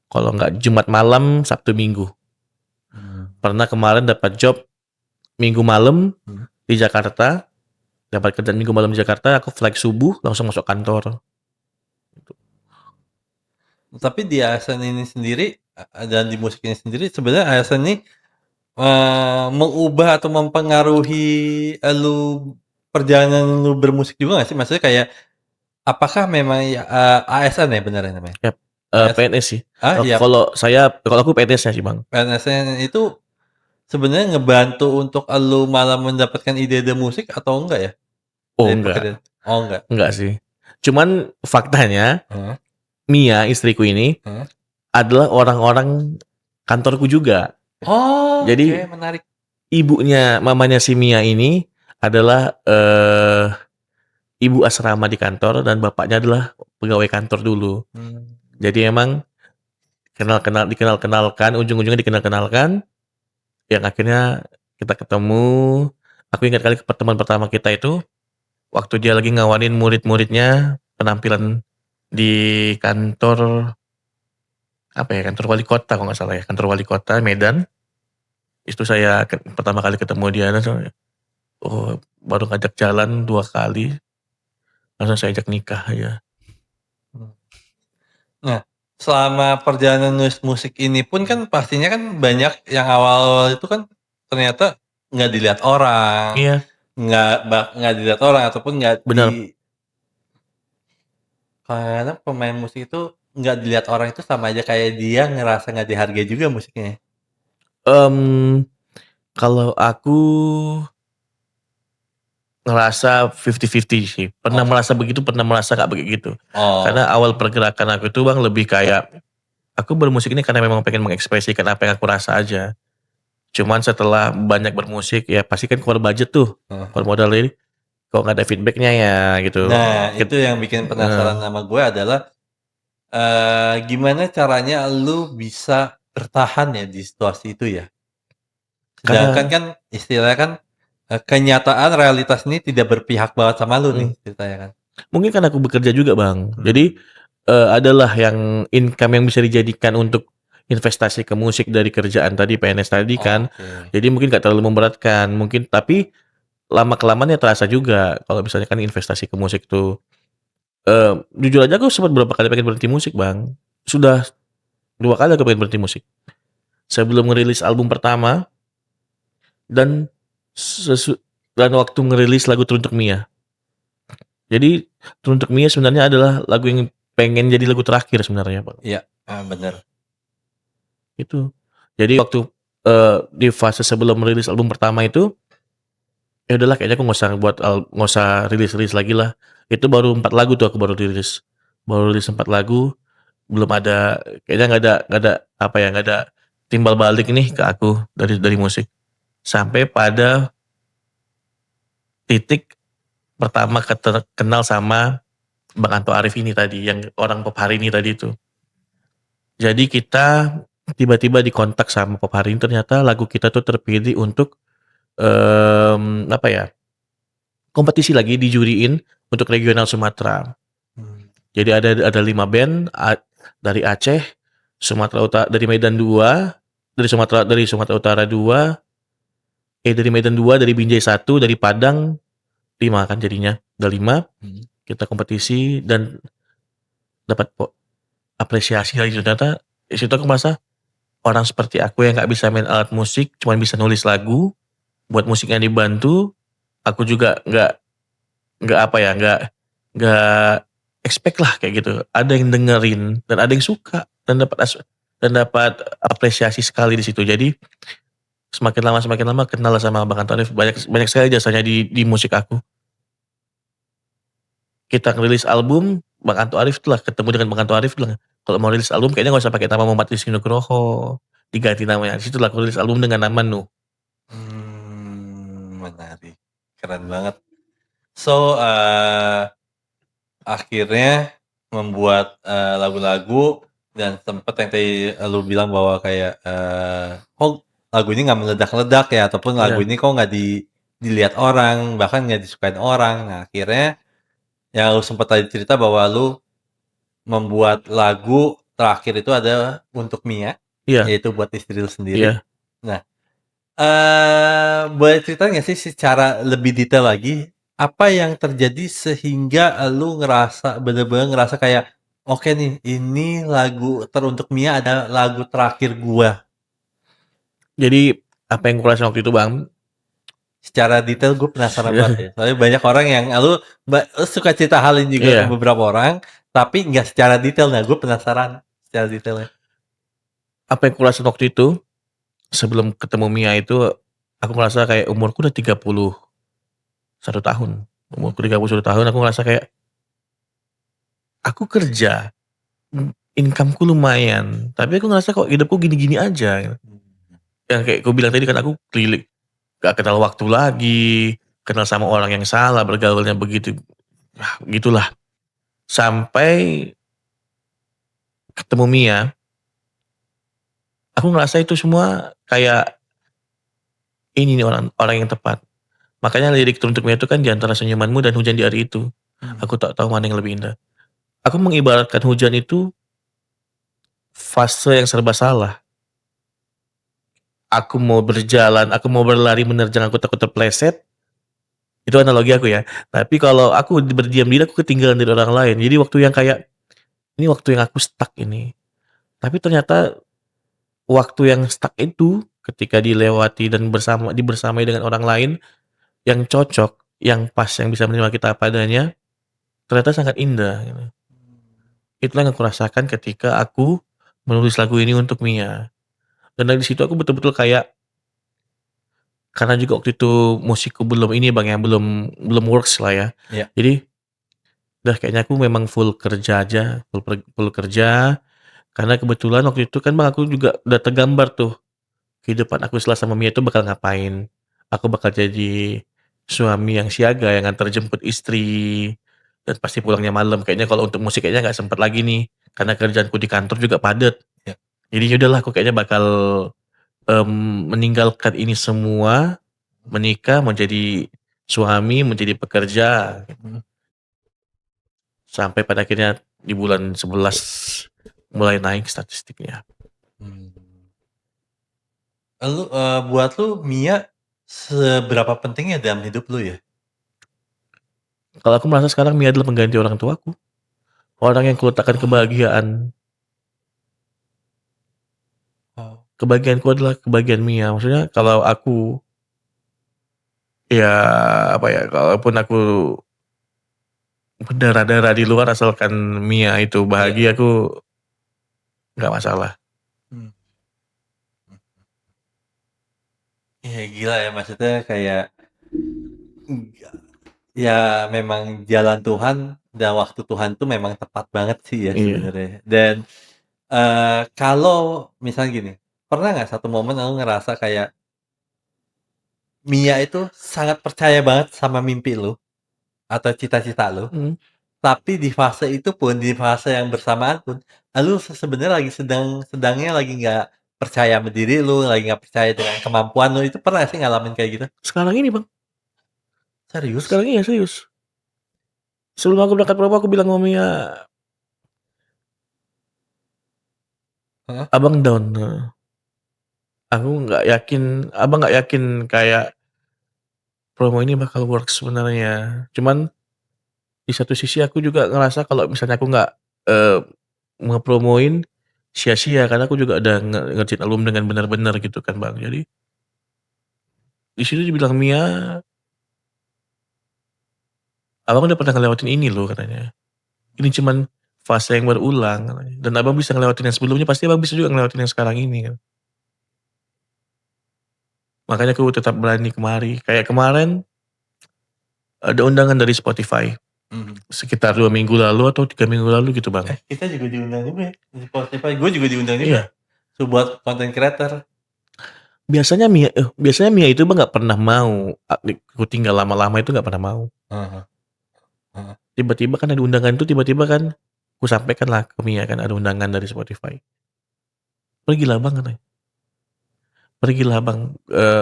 kalau nggak Jumat malam, Sabtu Minggu. Pernah kemarin dapat job Minggu malam di Jakarta, dapat kerjaan Minggu malam di Jakarta, aku flight subuh langsung masuk kantor. Tapi di ASN ini sendiri, dan di musik ini sendiri sebenarnya ASN ini, mengubah atau mempengaruhi, perjalanan lu bermusik juga nggak sih? Maksudnya kayak, apakah memang ya, ASN ya bener ya namanya? Yap, AS PNS sih. iya, Kalau aku PNS-nya sih Bang. PNSN itu sebenarnya ngebantu untuk lu malah mendapatkan ide-ide musik atau enggak ya? Oh Dari enggak, pekerjaan oh enggak? enggak sih. Cuman faktanya Heeh, Mia istriku ini heeh. adalah orang-orang kantorku juga. Oh, oke, Jadi menarik. mamanya si Mia ini adalah ibu asrama di kantor dan bapaknya adalah pegawai kantor dulu. Mmm, Jadi emang dikenal-kenalkan, ujung-ujungnya dikenal-kenalkan, yang akhirnya kita ketemu. Aku ingat kali pertemuan pertama kita itu waktu dia lagi ngawanin murid-muridnya penampilan di kantor apa ya, kantor wali kota kalau nggak salah ya, kantor wali kota Medan. Itu saya pertama kali ketemu dia, langsung, oh baru ngajak jalan 2 kali, langsung saya ajak nikah ya. mhm. Nah, selama perjalanan nulis musik ini pun kan pastinya kan banyak yang awal-awal itu kan ternyata nggak dilihat orang, Iya, nggak dilihat orang ataupun nggak benar. kadang pemain musik itu nggak dilihat orang itu sama aja kayak dia ngerasa nggak dihargai juga musiknya. Mmm, Kalau aku ngerasa 50-50 sih. Pernah Oh, merasa begitu, pernah merasa nggak begitu. Karena oh, awal pergerakan aku itu Bang lebih kayak, aku bermusik ini karena memang pengen mengekspresikan apa yang aku rasa aja. Cuman setelah banyak bermusik ya pasti kan keluar budget tuh, heeh, keluar heeh. modal ini, kok nggak ada feedback-nya ya gitu. Nah, Ket itu yang bikin heeh, penasaran sama gue adalah, gimana caranya lu bisa bertahan ya di situasi itu ya? Sedangkan karena kan istilahnya kan, kenyataan realitas ini tidak berpihak banget sama lu nih mhm, ceritanya kan. Mungkin karena aku bekerja juga, Bang. Mmm, Jadi, adalah yang income yang bisa dijadikan untuk investasi ke musik dari kerjaan tadi, PNS tadi kan. oke. Jadi mungkin nggak terlalu memberatkan, mungkin tapi lama-kelamaan ya terasa juga kalau misalnya kan investasi ke musik tuh. Jujur aja aku sempat berapa kali pengen berhenti musik, Bang. Sudah 2 kali aku pengen berhenti musik. Sebelum ngerilis album pertama dan sesu dan waktu ngerilis lagu Teruntuk Mia. Jadi Teruntuk Mia sebenarnya adalah lagu yang pengen jadi lagu terakhir sebenarnya, Bang. Iya, bener. Itu. Jadi waktu, di fase sebelum merilis album pertama itu, ya udahlah kayaknya aku nggak usah rilis-rilis lagi lah. Itu baru 4 lagu tuh aku baru rilis. Baru rilis 4 lagu, belum ada kayaknya nggak ada apa ya, nggak ada timbal balik nih ke aku dari musik. Sampai pada titik pertama kenal sama Bang Anto Arif ini tadi, yang orang Pop Hari ini tadi itu. Jadi kita tiba-tiba dikontak sama Pop Hari ini, ternyata lagu kita tuh terpilih untuk, apa ya, kompetisi lagi dijuriin untuk regional Sumatera. Mmm, Jadi ada 5 band dari Aceh, dari Medan 2, dari Sumatera Utara 2, dari Medan 2, dari Binjai 1, dari Padang 5 kan jadinya, udah 5, mhm. kita kompetisi dan dapat apresiasi lagi. Ternyata di situ aku merasa orang seperti aku yang nggak bisa main alat musik, cuman bisa nulis lagu, buat musiknya dibantu, aku juga nggak apa ya, nggak expect lah kayak gitu. Ada yang dengerin dan ada yang suka dan dapat apresiasi sekali di situ. Jadi semakin lama kenal sama Bang Antonif, banyak banyak sekali jasanya di musik aku. Kita ngerilis album, Bang Anto Arif tuh lah ketemu dengan Bang Anto Arif bilang, "Kalau mau rilis album kayaknya nggak usah pakai nama Muhammad Rizky Nugroho, diganti namanya." Di situlah aku rilis album dengan nama Nuh. Menarik. Keren banget. So, akhirnya membuat, lagu-lagu dan sempet yang tadi lu bilang bahwa kayak, kok lagu ini nggak meledak-ledak ya, ataupun lagu Iya, ini kok nggak dilihat orang, bahkan nggak disukain orang. Nah, akhirnya yang lu sempet tadi cerita bahwa lu membuat lagu terakhir itu adalah untuk Mia, iya, yaitu buat istri lu sendiri. iya. Nah, boleh ceritain nggak sih secara lebih detail lagi, apa yang terjadi sehingga lu ngerasa bener-bener ngerasa kayak, "Oke nih, ini lagu Teruntuk Mia adalah lagu terakhir gua." Jadi apa yang kurasain waktu itu, Bang, Secara detail gue penasaran banget ya, soalnya banyak orang yang lu suka cerita hal ini juga ke iya, beberapa orang, tapi nggak secara detail. Nah, gue penasaran secara detailnya. apa yang kurasain waktu itu, sebelum ketemu Mia itu, aku ngerasa kayak umurku udah 31 tahun. Umurku 31 tahun aku ngerasa kayak, aku kerja, income-ku lumayan, tapi aku ngerasa kok hidupku gini-gini aja. Mmm. Yang kayak aku bilang tadi kan aku keliling, gak kenal waktu lagi, kenal sama orang yang salah, bergaulnya begitu, gitulah. Sampai ketemu Mia, aku ngerasa itu semua kayak, ini nih orang orang yang tepat. Makanya lirik Teruntuk Mia itu kan di antara senyumanmu dan hujan di hari itu. Mhm. Aku tak tahu mana yang lebih indah. Aku mengibaratkan hujan itu fase yang serba salah. Aku mau berjalan, aku mau berlari menerjang, aku takut terpleset, itu analogi aku ya. Tapi kalau aku berdiam diri, aku ketinggalan dari orang lain. Jadi waktu yang kayak, ini waktu yang aku stuck ini. Tapi ternyata waktu yang stuck itu ketika dilewati dan dibersamai dengan orang lain yang cocok, yang pas, yang bisa menerima kita apa adanya, ternyata sangat indah gitu. Itulah yang aku rasakan ketika aku menulis lagu ini untuk Mia. Dan dari situ aku betul-betul kayak, karena juga waktu itu musikku belum ini Bang ya, belum belum works lah ya. Iya. Jadi, udah kayaknya aku memang full kerja aja, full kerja, karena kebetulan waktu itu kan Bang aku juga udah tergambar tuh, kehidupan aku setelah sama Mia itu bakal ngapain. Aku bakal jadi suami yang siaga, yang nganter jemput istri, dan pasti pulangnya malam. Kayaknya kalau untuk musik kayaknya nggak sempet lagi nih, karena kerjaanku di kantor juga padat. Iya. Jadi ya udahlah aku kayaknya bakal, meninggalkan ini semua, menikah, menjadi suami, menjadi pekerja. Mhm. Sampai pada akhirnya di bulan 11 mulai naik statistiknya. Buat lu Mia seberapa pentingnya dalam hidup lu ya? Kalau aku merasa sekarang Mia adalah pengganti orang tuaku. Orang yang kuletakkan kebahagiaan. Kebahagiaanku adalah kebahagiaan Mia. Maksudnya kalau aku ya apa ya, kalaupun aku berdarah-darah di luar asalkan Mia itu bahagia, aku nggak masalah. Iya gila ya, maksudnya kayak ya memang jalan Tuhan dan waktu Tuhan tuh memang tepat banget sih ya sebenarnya. Dan kalau misalnya gini, pernah nggak satu momen aku ngerasa kayak Mia itu sangat percaya banget sama mimpi lu atau cita-cita lu, tapi di fase itu pun, di fase yang bersamaan pun, lu sebenarnya lagi sedangnya lagi nggak percaya sama diri lu, lagi nggak percaya dengan kemampuan lu, itu pernah sih ngalamin kayak gitu? Sekarang ini Bang. Serius? Sekarang iya serius. Sebelum aku berangkat Promo aku bilang sama Mia, abang down. Abang nggak yakin kayak promo ini bakal works sebenarnya. Cuman di satu sisi aku juga ngerasa kalau misalnya aku nggak ngepromoin sia-sia karena aku juga udah ngerjain album dengan benar-benar gitu kan Bang. Jadi di situ dibilang Mia, abang udah pernah ngelewatin ini loh katanya. Ini cuman fase yang berulang katanya. Dan abang bisa ngelewatin yang sebelumnya, pasti abang bisa juga ngelewatin yang sekarang ini kan. Makanya aku tetap berani kemari. Kayak kemarin ada undangan dari Spotify. Sekitar 2 minggu lalu atau 3 minggu lalu gitu Bang. Kita juga diundang juga ya di Spotify. Gue juga diundang juga. So, buat content creator. Biasanya Mia itu Bang nggak pernah mau. Aku tinggal lama-lama itu nggak pernah mau. Tiba-tiba kan ada undangan itu, tiba-tiba kan aku sampaikan lah ke Mia kan ada undangan dari Spotify. Pergilah Bang katanya. Pergilah Bang.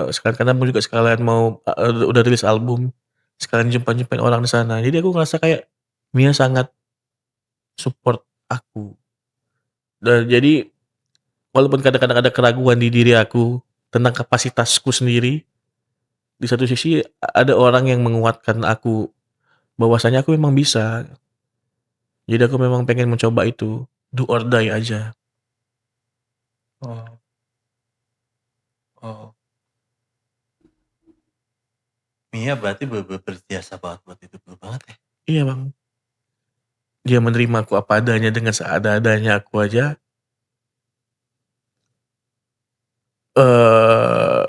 Sekarang karena aku juga sekalian mau udah rilis album. Sekalian jumpa-jumpain orang di sana. Jadi aku ngerasa kayak Mia sangat support aku. Dan jadi walaupun kadang-kadang ada keraguan di diri aku tentang kapasitasku sendiri, di satu sisi ada orang yang menguatkan aku bahwasanya aku memang bisa. Jadi aku memang pengen mencoba itu, do or die aja. Mia berarti berjasa banget buat hidup lu banget ya. Iya Bang. Dia menerima aku apa adanya dengan seada-adanya aku aja.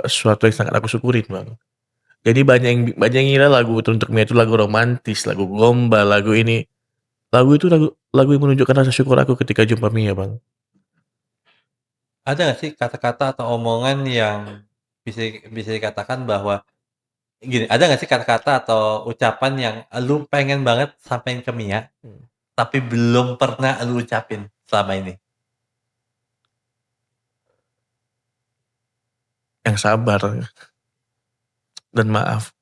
Sesuatu yang sangat aku syukurin Bang. Jadi banyak yang ngira lagu itu untuk Mia itu lagu romantis, lagu gombal, lagu ini. Lagu itu lagu yang menunjukkan rasa syukur aku ketika jumpa Mia Bang. Ada nggak sih kata-kata atau omongan yang bisa dikatakan bahwa gini, ada nggak sih kata-kata atau ucapan yang lu pengen banget sampein ke Mia, tapi belum pernah lu ucapin selama ini? Yang sabar dan maaf.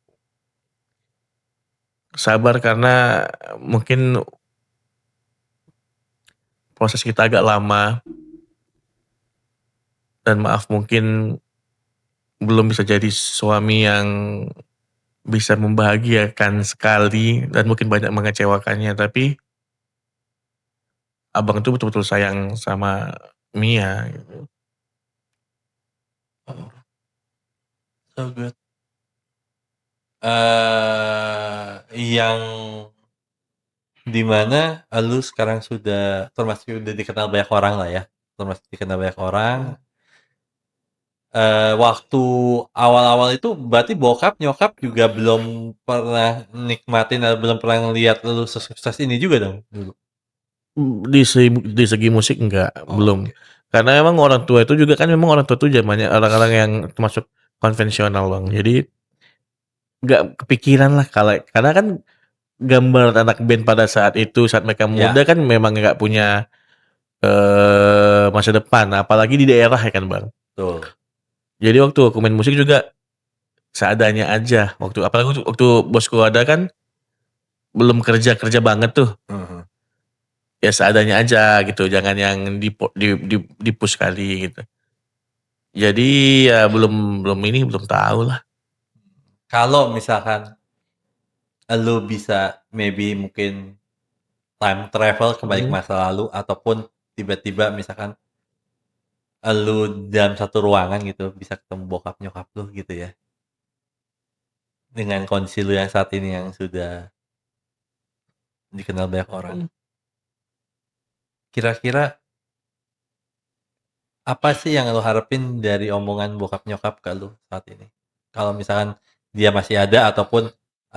Sabar karena mungkin proses kita agak lama. Dan maaf mungkin belum bisa jadi suami yang bisa membahagiakan sekali dan mungkin banyak mengecewakannya, tapi abang tuh betul-betul sayang sama Mia gitu. So good. Yang dimana lu sekarang sudah termasuk udah dikenal banyak orang lah ya, termasuk dikenal banyak orang. Waktu awal-awal itu berarti bokap nyokap juga belum pernah nikmatin atau belum pernah ngeliat lu sukses ini juga dong dulu? Di segi musik enggak, belum. Karena emang orang tua itu juga kan memang orang tua tuh zamannya orang-orang yang termasuk konvensional Bang. Jadi enggak kepikiran lah karena kan gambar anak band pada saat itu, saat mereka muda kan memang enggak punya masa depan, apalagi di daerah ya kan Bang. Betul. Jadi waktu aku main musik juga seadanya aja. Apalagi waktu bosku ada kan belum kerja banget tuh. ya seadanya aja gitu, jangan yang di-push kali gitu. Jadi ya belum tahu lah. Kalau misalkan lu bisa maybe mungkin time travel kembali ke Mhm. masa lalu ataupun tiba-tiba misalkan lu dalam satu ruangan gitu bisa ketemu bokap nyokap lu gitu ya. Dengan kondisi lu yang saat ini yang sudah dikenal banyak orang. Mhm. Kira-kira apa sih yang lu harapin dari omongan bokap nyokap ke lu saat ini? Kalau misalkan dia masih ada ataupun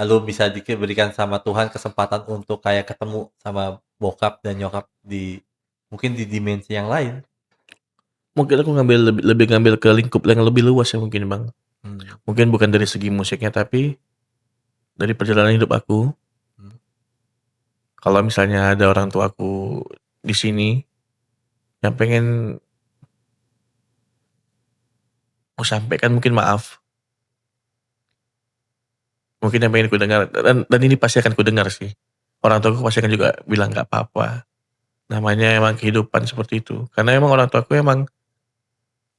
lu bisa diberikan sama Tuhan kesempatan untuk kayak ketemu sama bokap dan nyokap di mungkin di dimensi yang lain. Mungkin aku lebih ngambil ke lingkup yang lebih luas ya mungkin, Bang. Hmm. Mungkin bukan dari segi musiknya, tapi dari perjalanan hidup aku. Hmm. Kalau misalnya ada orang tuaku di sini yang pengen aku sampaikan mungkin maaf. Mungkin yang pengen kudengar dan ini pasti akan kudengar sih. Orang tuaku pasti akan juga bilang nggak apa-apa. Namanya emang kehidupan seperti itu. Karena emang orang tuaku emang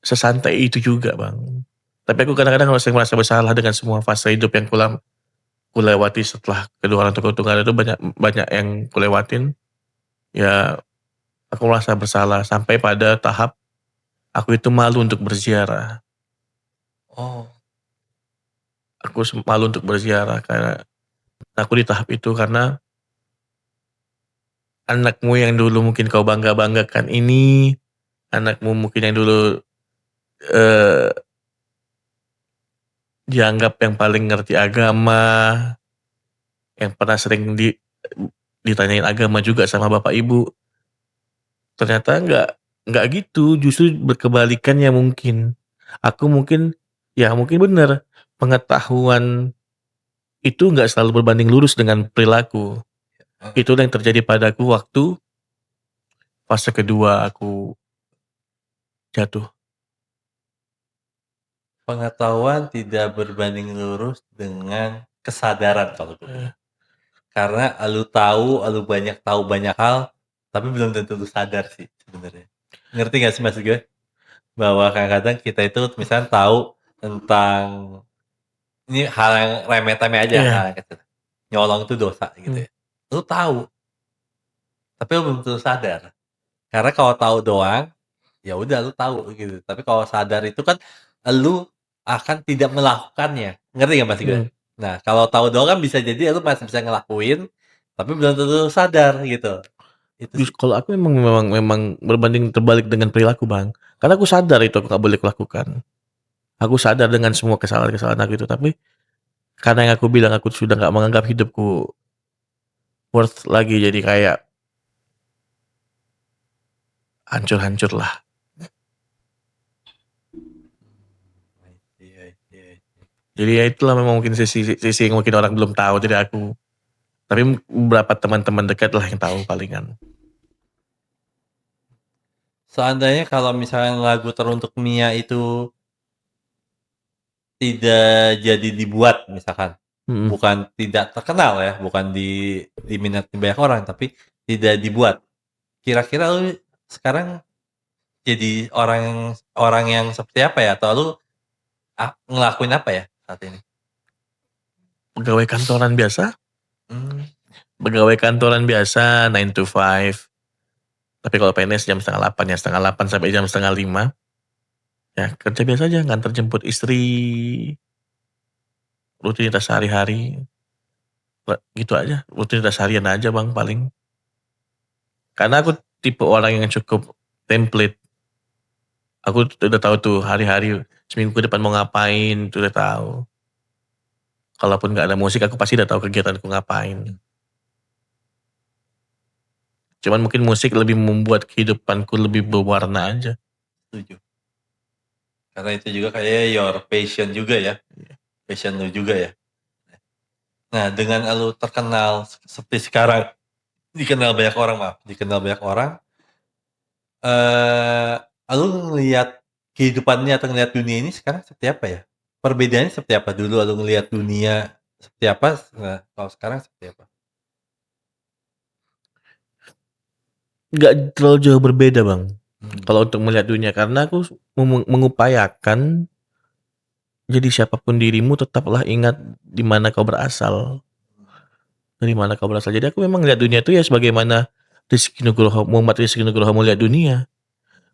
sesantai itu juga, Bang. Tapi aku kadang-kadang masih merasa bersalah dengan semua fase hidup yang kulewati setelah kedua orang tuaku itu nggak ada, itu banyak banyak yang kulewatin. Ya aku merasa bersalah sampai pada tahap aku itu malu untuk berziarah. Oh, Aku malu untuk berziarah karena aku di tahap itu karena anakmu yang dulu mungkin kau bangga-banggakan ini, anakmu mungkin yang dulu, eee, dianggap yang paling ngerti agama, yang pernah sering ditanyain agama juga sama bapak ibu, ternyata nggak gitu, justru berkebalikannya mungkin. Aku mungkin ya mungkin bener, pengetahuan itu nggak selalu berbanding lurus dengan perilaku. heeh. Itulah yang terjadi padaku waktu fase kedua aku jatuh. Pengetahuan tidak berbanding lurus dengan kesadaran kalau gue Eee, bilang. Karena lu tahu banyak hal, tapi belum tentu lu sadar sih sebenarnya. Ngerti nggak sih maksud gue? Bahwa kadang-kadang kita itu misalnya tahu tentang ini hal yang remeh-temeh aja, hal iya, yang kecil. Nyolong itu dosa gitu mmm, ya. Lu tahu, tapi lu belum tentu sadar. Karena kalau tahu doang, ya udah lu tahu gitu. Tapi kalau sadar itu kan lu akan tidak melakukannya. Ngerti nggak maksud gue? mhm. Nah, kalau tahu doang kan bisa jadi lu masih bisa ngelakuin, tapi belum tentu sadar gitu. Itu sih. Kalau aku memang berbanding terbalik dengan perilaku, Bang. Karena aku sadar itu aku nggak boleh kulakukan. Aku sadar dengan semua kesalahan-kesalahan aku itu, tapi karena yang aku bilang aku sudah nggak menganggap hidupku worth lagi, jadi kayak hancur-hancur lah. Iya, iya. Jadi ya itulah memang mungkin sisi yang mungkin orang belum tahu dari aku. Tapi beberapa teman-teman dekat lah yang tahu palingan. Seandainya kalau misalnya lagu Teruntuk Mia itu tidak jadi dibuat misalkan, Mhm. bukan tidak terkenal ya, bukan diminati banyak orang, tapi tidak dibuat. Kira-kira lu sekarang jadi orang yang seperti apa ya? Atau lu ngelakuin apa ya saat ini? Pegawai kantoran biasa, Mmm. pegawai kantoran biasa 9 to 5. Tapi kalau PNS jam 7:30 ya, 7:30 sampai jam 4:30. Ya kerja biasa aja, nganter jemput istri, rutinitas sehari-hari, gitu aja, rutinitas harian aja Bang paling. Karena aku tipe orang yang cukup template, aku udah tahu tuh hari-hari, seminggu ke depan mau ngapain, tuh udah tahu. Kalaupun nggak ada musik aku pasti udah tahu kegiatanku ngapain. Cuman mungkin musik lebih membuat kehidupanku lebih berwarna aja. Setuju. Karena itu juga kayaknya your passion juga ya, passion lu juga ya. Nah, dengan lu terkenal seperti sekarang, dikenal banyak orang, lu ngelihat kehidupannya atau ngelihat dunia ini sekarang seperti apa ya? Perbedaannya seperti apa? Dulu lu ngelihat dunia seperti apa, nah kalau sekarang seperti apa? nggak terlalu jauh berbeda, Bang, Hmm. kalau untuk melihat dunia karena aku mengupayakan jadi siapapun dirimu tetaplah ingat di mana kau berasal, dari mana kau berasal. Jadi aku memang lihat dunia itu ya sebagaimana Muhammad Rizky Nugroho melihat dunia,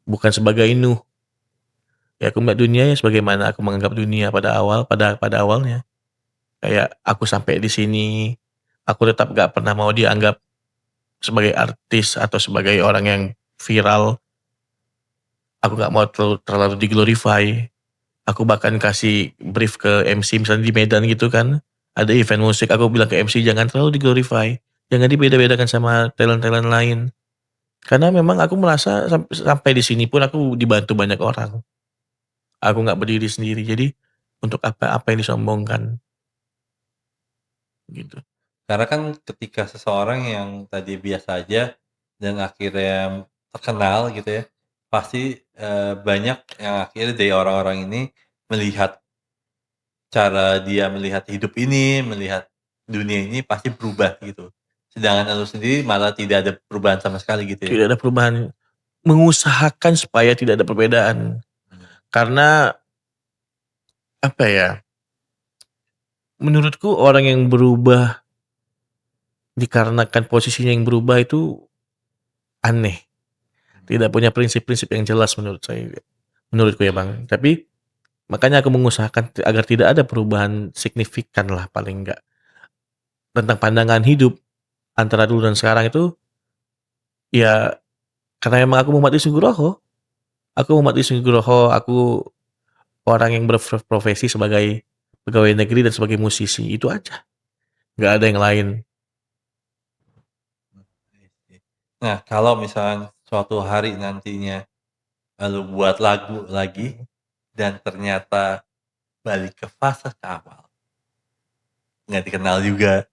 bukan sebagai Nuh. Ya aku melihat dunia ya sebagaimana aku menganggap dunia pada awalnya. Kayak aku sampai di sini, aku tetap gak pernah mau dianggap sebagai artis atau sebagai orang yang viral. Aku gak mau terlalu diglorify. Aku bahkan kasih brief ke MC misalnya di Medan gitu kan. Ada event musik, aku bilang ke MC jangan terlalu diglorify. Jangan dibeda-bedakan sama talent-talent lain. Karena memang aku merasa sampai di sini pun aku dibantu banyak orang. Aku nggak berdiri sendiri. Jadi untuk apa yang disombongkan gitu. Karena kan ketika seseorang yang tadi biasa aja dan akhirnya terkenal gitu ya, pasti banyak yang akhirnya dari orang-orang ini melihat cara dia melihat hidup ini, melihat dunia ini pasti berubah gitu. Sedangkan lu sendiri malah tidak ada perubahan sama sekali gitu ya? Tidak ada perubahan. Mengusahakan supaya tidak ada perbedaan. Hmm. Karena apa ya? Menurutku orang yang berubah dikarenakan posisinya yang berubah itu aneh. Tidak punya prinsip-prinsip yang jelas menurut saya. Menurutku ya Bang. Tapi makanya aku mengusahakan agar tidak ada perubahan signifikan lah paling enggak. Tentang pandangan hidup antara dulu dan sekarang itu ya karena emang aku Muhammad Nugroho. Aku Muhammad Nugroho, aku orang yang berprofesi sebagai pegawai negeri dan sebagai musisi. Itu aja. Nggak ada yang lain. Nah, kalau misalnya suatu hari nantinya lu buat lagu lagi dan ternyata balik ke fase ke awal, nggak dikenal juga,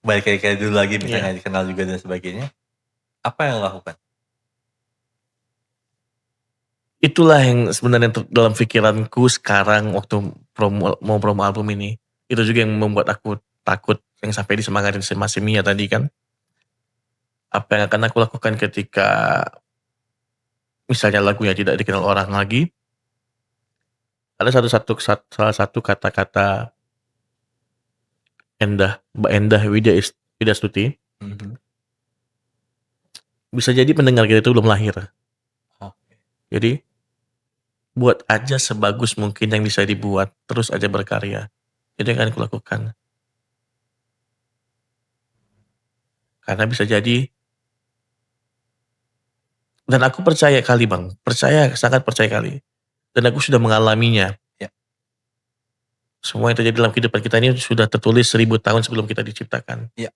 balik kayak dulu lagi misalnya Iya. nggak dikenal juga dan sebagainya, apa yang lo lakukan? Itulah yang sebenarnya dalam pikiranku sekarang waktu mau promo album ini. Itu juga yang membuat aku takut yang sampai disemangatin sama si Mia tadi kan. Apa yang akan aku lakukan ketika misalnya lagunya tidak dikenal orang lagi. Ada salah satu kata-kata Mbak Endah Widastuti. Mhm. Bisa jadi pendengar kita itu belum lahir. Oke. Jadi buat aja sebagus mungkin yang bisa dibuat. Terus aja berkarya. Itu yang akan aku lakukan. Karena bisa jadi, dan aku percaya kali Bang, sangat percaya kali. Dan aku sudah mengalaminya. Ya. Semua yang terjadi dalam kehidupan kita ini sudah tertulis 1000 tahun sebelum kita diciptakan. Ya.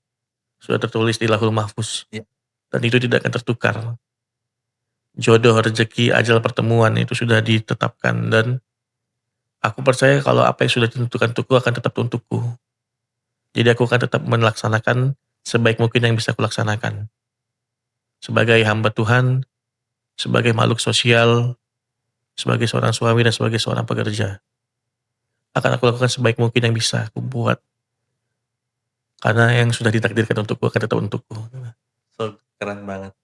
Sudah tertulis di Lauhul Mahfuz. Ya. Dan itu tidak akan tertukar. Jodoh, rezeki, ajal pertemuan itu sudah ditetapkan. Dan aku percaya kalau apa yang sudah ditentukan untukku akan tetap untukku. Jadi aku akan tetap melaksanakan sebaik mungkin yang bisa aku laksanakan. Sebagai hamba Tuhan, sebagai makhluk sosial, sebagai seorang suami dan sebagai seorang pekerja. Akan aku lakukan sebaik mungkin yang bisa aku buat. Karena yang sudah ditakdirkan untukku akan tetap untukku. So, keren banget.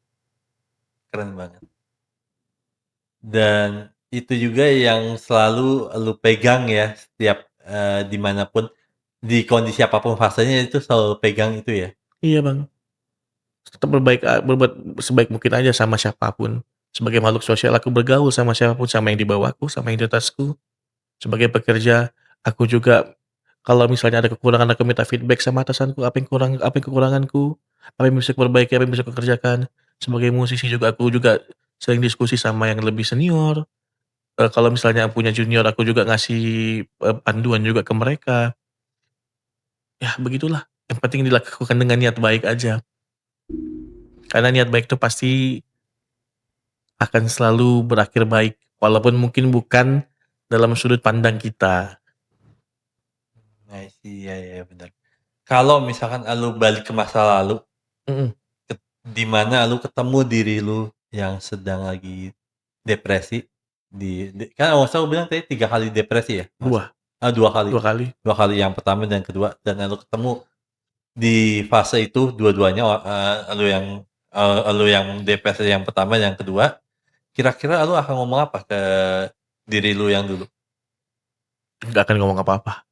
Keren banget. Dan itu juga yang selalu lu pegang ya setiap, di manapun, di kondisi apapun fasenya itu selalu pegang itu ya? Iya Bang, tetap berbuat sebaik mungkin aja sama siapapun. Sebagai makhluk sosial aku bergaul sama siapapun, sama yang di bawahku, sama yang di atasku. Sebagai pekerja, aku juga kalau misalnya ada kekurangan aku minta feedback sama atasanku, apa yang kekuranganku, apa yang bisa aku perbaiki, apa yang bisa aku kerjakan. Sebagai musisi juga aku juga sering diskusi sama yang lebih senior. Kalau misalnya punya junior aku juga ngasih, panduan juga ke mereka. Ya begitulah, yang penting dilakukan dengan niat baik aja. Karena niat baik itu pasti akan selalu berakhir baik, walaupun mungkin bukan dalam sudut pandang kita. I see, iya iya, bener. Kalau misalkan lu balik ke masa lalu, Mhm, di mana lu ketemu diri lu yang sedang lagi depresi, kan nggak usah lu bilang tadi 3 kali depresi ya? Nggak usah 2, 2 kali. 2 kali. 2 kali, yang pertama dan kedua, dan lu ketemu di fase itu dua-duanya, lu yang Elu yang depresi yang pertama, yang kedua, kira-kira elu akan ngomong apa ke diri lu yang dulu? Nggak akan ngomong apa-apa,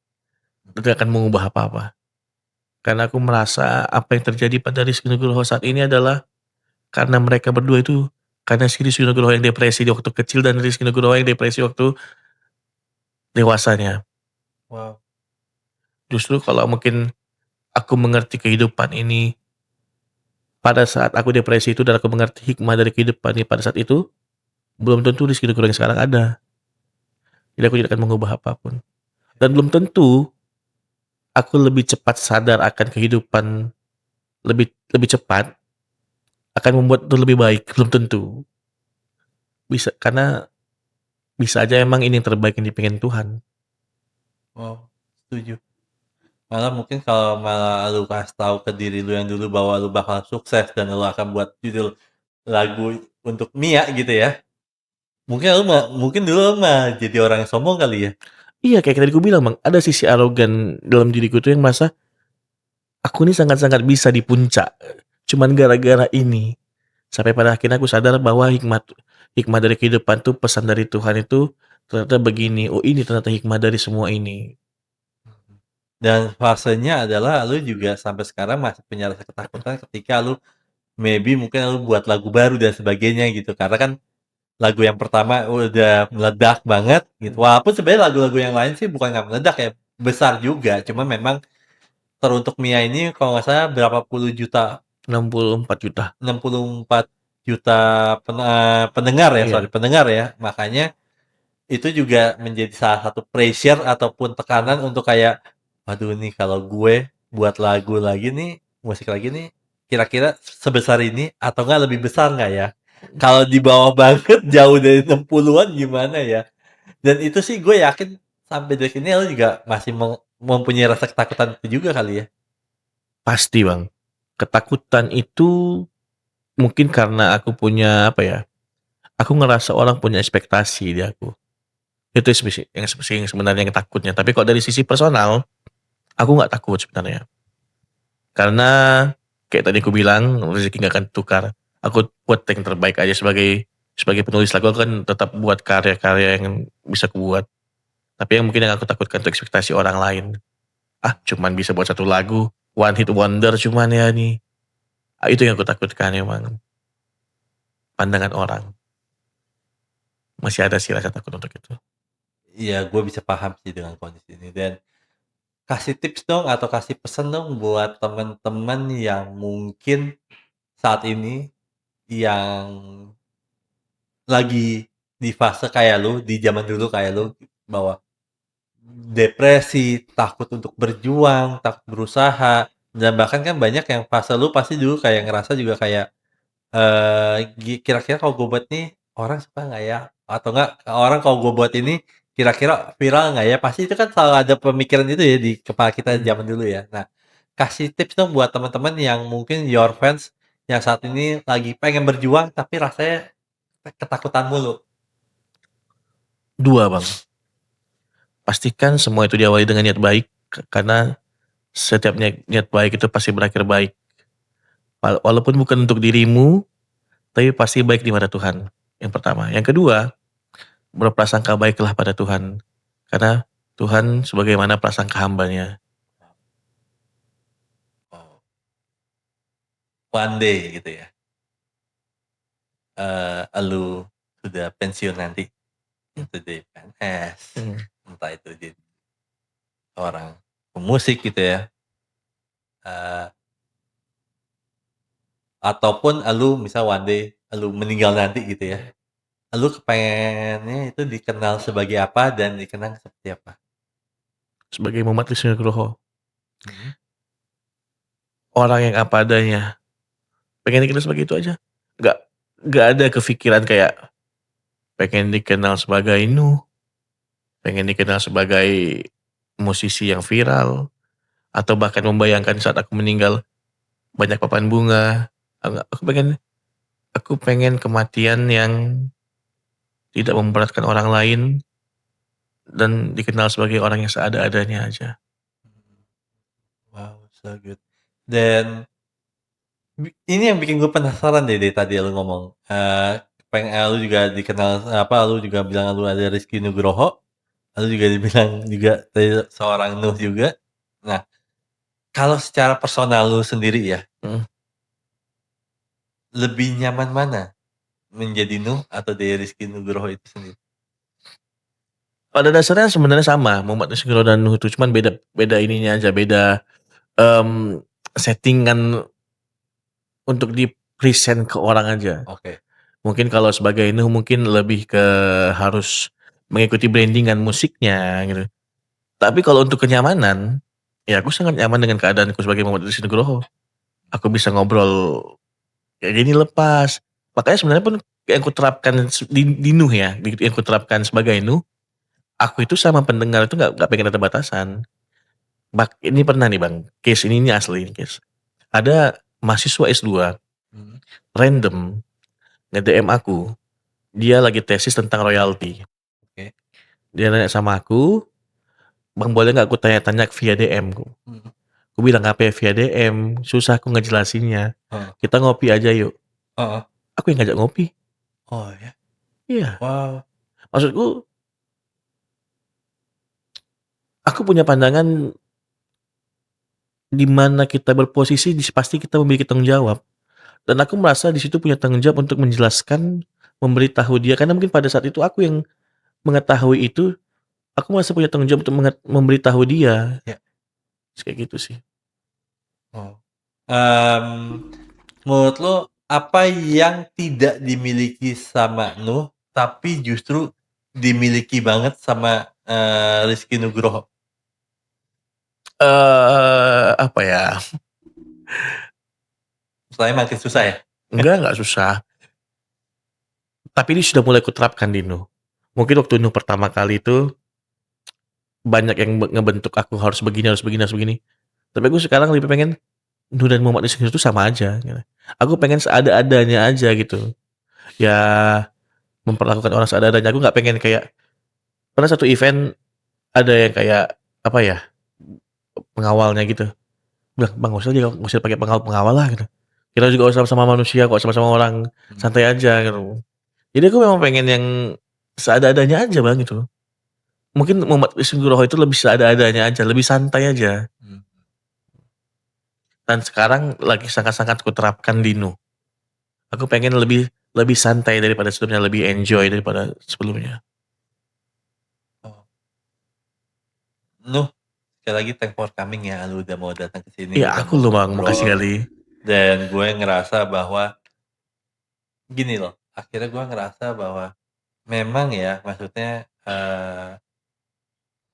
nggak akan mengubah apa-apa. Karena aku merasa apa yang terjadi pada Rizky Nugroho saat ini adalah karena mereka berdua itu, karena si Rizky Nugroho yang depresi di waktu kecil dan Rizky Nugroho yang depresi waktu dewasanya. Wow. Justru kalau mungkin aku mengerti kehidupan ini pada saat aku depresi itu dan aku mengerti hikmah dari kehidupan ini pada saat itu, belum tentu Rizky Nugroho yang sekarang ada. Jadi aku tidak akan mengubah apapun. Dan belum tentu aku lebih cepat sadar akan kehidupan, lebih lebih cepat akan membuat itu lebih baik, belum tentu. Bisa karena bisa aja emang ini yang terbaik yang dipingin Tuhan. Wow, setuju. Malah mungkin kalau malah lu kasih tahu ke diri lu yang dulu bahwa lu bakal sukses dan lu akan buat judul lagu untuk Mia gitu ya. Mungkin dulu lu mah jadi orang yang sombong kali ya. Iya, kayak tadi gue bilang, Bang, ada sisi arogan dalam diriku tuh yang merasa, aku ini sangat-sangat bisa di puncak, cuman gara-gara ini. Sampai pada akhirnya aku sadar bahwa hikmah hikmah dari kehidupan tuh, pesan dari Tuhan itu ternyata begini, oh ini ternyata hikmah dari semua ini. Dan fasenya adalah lu juga sampai sekarang masih punya rasa ketakutan ketika lu maybe mungkin lu buat lagu baru dan sebagainya gitu. Karena kan lagu yang pertama udah meledak banget gitu. Walaupun sebenarnya lagu-lagu yang lain sih bukan nggak meledak ya, besar juga. Cuma memang teruntuk Mia ini kalau nggak salah berapa puluh juta, 64 juta. 64 juta pendengar ya, sorry Iya. pendengar ya. Makanya itu juga menjadi salah satu pressure ataupun tekanan untuk kayak, waduh nih kalau gue buat lagu lagi nih, musik lagi nih, kira-kira sebesar ini atau enggak lebih besar nggak ya? Kalau di bawah banget jauh dari 60-an gimana ya? Dan itu sih gue yakin sampai detik ini lo juga masih mempunyai rasa ketakutan itu juga kali ya? Pasti, Bang. Ketakutan itu mungkin karena aku punya, apa ya, aku ngerasa orang punya ekspektasi di aku. Itu yang sebenarnya yang takutnya. Tapi kalau dari sisi personal, aku nggak takut sebenarnya. Karena kayak tadi aku bilang, rezeki nggak akan tukar. Aku buat yang terbaik aja sebagai sebagai penulis lagu, aku kan tetap buat karya-karya yang bisa kubuat. Tapi yang mungkin yang aku takutkan itu ekspektasi orang lain. Ah, cuman bisa buat satu lagu, one hit wonder cuman ya nih. Ah, itu yang aku takutkan emang. Pandangan orang. Masih ada sih rasa takut untuk itu. Iya, gue bisa paham sih dengan kondisi ini dan kasih tips dong atau kasih pesan dong buat teman-teman yang mungkin saat ini yang lagi di fase kayak lu, di zaman dulu kayak lu, bahwa depresi, takut untuk berjuang, takut berusaha, dan bahkan kan banyak yang fase lu pasti dulu kayak ngerasa juga kayak, kira-kira kalau gue buat nih orang suka nggak ya? Atau enggak, orang kalau gue buat ini kira-kira viral nggak ya? Pasti itu kan selalu ada pemikiran itu ya di kepala kita Mhm. zaman dulu ya. Nah, kasih tips dong buat teman-teman yang mungkin your fans yang saat ini lagi pengen berjuang tapi rasanya ketakutan mulu. 2, Bang. Pastikan semua itu diawali dengan niat baik, karena setiap niat baik itu pasti berakhir baik. Walaupun bukan untuk dirimu, tapi pasti baik di mata Tuhan, yang pertama. Yang kedua, berprasangka baiklah pada Tuhan, karena Tuhan sebagaimana prasangka hambanya. Oh, one day gitu ya, elu sudah pensiun nanti, itu jadi PNS, Mhm. entah itu jadi orang pemusik gitu ya, eee, ataupun elu misal one day elu meninggal nanti gitu ya, elu kepengennya itu dikenal sebagai apa dan dikenang seperti apa? Sebagai Muhammad Rizky Nugroho, Mhm. orang yang apa adanya, pengen dikenal sebagai itu aja. Nggak nggak ada kepikiran kayak pengen dikenal sebagai Nuh, pengen dikenal sebagai musisi yang viral, atau bahkan membayangkan saat aku meninggal banyak papan bunga. Enggak, aku pengen kematian yang tidak memberatkan orang lain dan dikenal sebagai orang yang seada-adanya aja. Wow, so good. Dan Ini yang bikin gue penasaran deh dari tadi lu ngomong, lu juga dikenal lu juga bilang lu ada Rizky Nugroho, lu juga dibilang juga tadi seorang Nuh juga. Nah, kalau secara personal lu sendiri ya, Mhm. lebih nyaman mana? Menjadi Nuh atau dari Rizky Nugroho itu sendiri? Pada dasarnya sebenarnya sama, Muhammad Nugroho dan Nuh itu, cuman beda beda ininya aja, beda, setting-an untuk di-present ke orang aja. Oke. Mungkin kalau sebagai Nuh mungkin lebih ke harus mengikuti branding-an musiknya gitu. Tapi kalau untuk kenyamanan, ya aku sangat nyaman dengan keadaanku sebagai Muhammad Rizky Nugroho. Aku bisa ngobrol kayak gini lepas. Makanya sebenarnya pun yang kuterapkan di Nuh ya, yang kuterapkan sebagai Nuh, aku itu sama pendengar itu nggak pengen ada batasan. Ini pernah nih Bang, case ini asli ini case. Ada mahasiswa S2 Mhm. random nge-DM aku, dia lagi tesis tentang royalti. Oke. Dia nanya sama aku, "Bang boleh nggak aku tanya-tanya via DM?" Mhm. Aku bilang, "Ngapain via DM? Susah aku ngejelasinnya. Heeh. Kita ngopi aja yuk." Heeh. Aku yang ngajak ngopi. Oh ya? Iya, Wow. maksudku aku punya pandangan di mana kita berposisi pasti kita memiliki tanggung jawab. Dan aku merasa di situ punya tanggung jawab untuk menjelaskan, memberitahu dia karena mungkin pada saat itu aku yang mengetahui itu, aku merasa punya tanggung jawab untuk memberitahu dia. Ya. Kayak gitu sih. Oh. Menurut lo apa yang tidak dimiliki sama Nuh, tapi justru dimiliki banget sama, Rizky Nugroho? Apa ya, Soalnya makin susah ya? enggak susah, tapi ini sudah mulai kuterapkan di Nuh. Mungkin waktu Nuh pertama kali itu, banyak yang ngebentuk aku harus begini harus begini harus begini. Tapi aku sekarang lebih pengen, Nuh dan Muhammad itu sama aja gitu. Aku pengen seada-adanya aja gitu. Ya memperlakukan orang seada-adanya, aku nggak pengen kayak pernah satu event ada yang kayak, apa ya, pengawalnya gitu, bilang, "Bang nggak usah pakai pengawal lah," gitu. "Kita juga sama-sama manusia kok, sama-sama orang, Mhm. santai aja," gitu. Jadi aku memang pengen yang seada-adanya aja Bang, gitu. Mungkin Muhammad Nugroho itu lebih seada-adanya aja, lebih santai aja. Mhm. Dan sekarang lagi sangat-sangat kuterapkan di Nuh. Aku pengen lebih lebih santai daripada sebelumnya, lebih enjoy daripada sebelumnya. Oh. Nuh, sekali lagi thanks for coming ya, lu udah mau datang ke sini, Iya udah aku mau loh Bang, makasih ngobrol, kali. dan gue ngerasa bahwa gini loh, akhirnya gue ngerasa bahwa memang ya, maksudnya,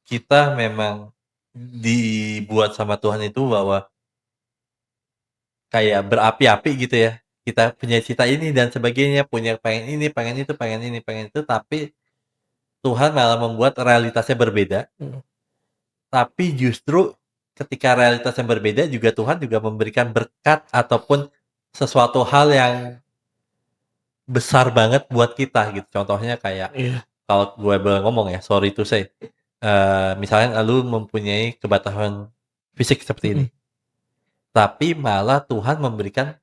kita memang dibuat sama Tuhan itu bahwa kayak berapi-api gitu ya. Kita punya cita ini dan sebagainya, punya pengen ini, pengen itu, pengen ini, pengen itu, tapi Tuhan malah membuat realitasnya berbeda. Mhm, Tapi justru ketika realitasnya berbeda juga Tuhan juga memberikan berkat ataupun sesuatu hal yang besar banget buat kita gitu. Contohnya kayak iya, kalau gue boleh ngomong ya, sorry to say, misalnya lu mempunyai kebatasan fisik seperti ini. mhm, Tapi malah Tuhan memberikan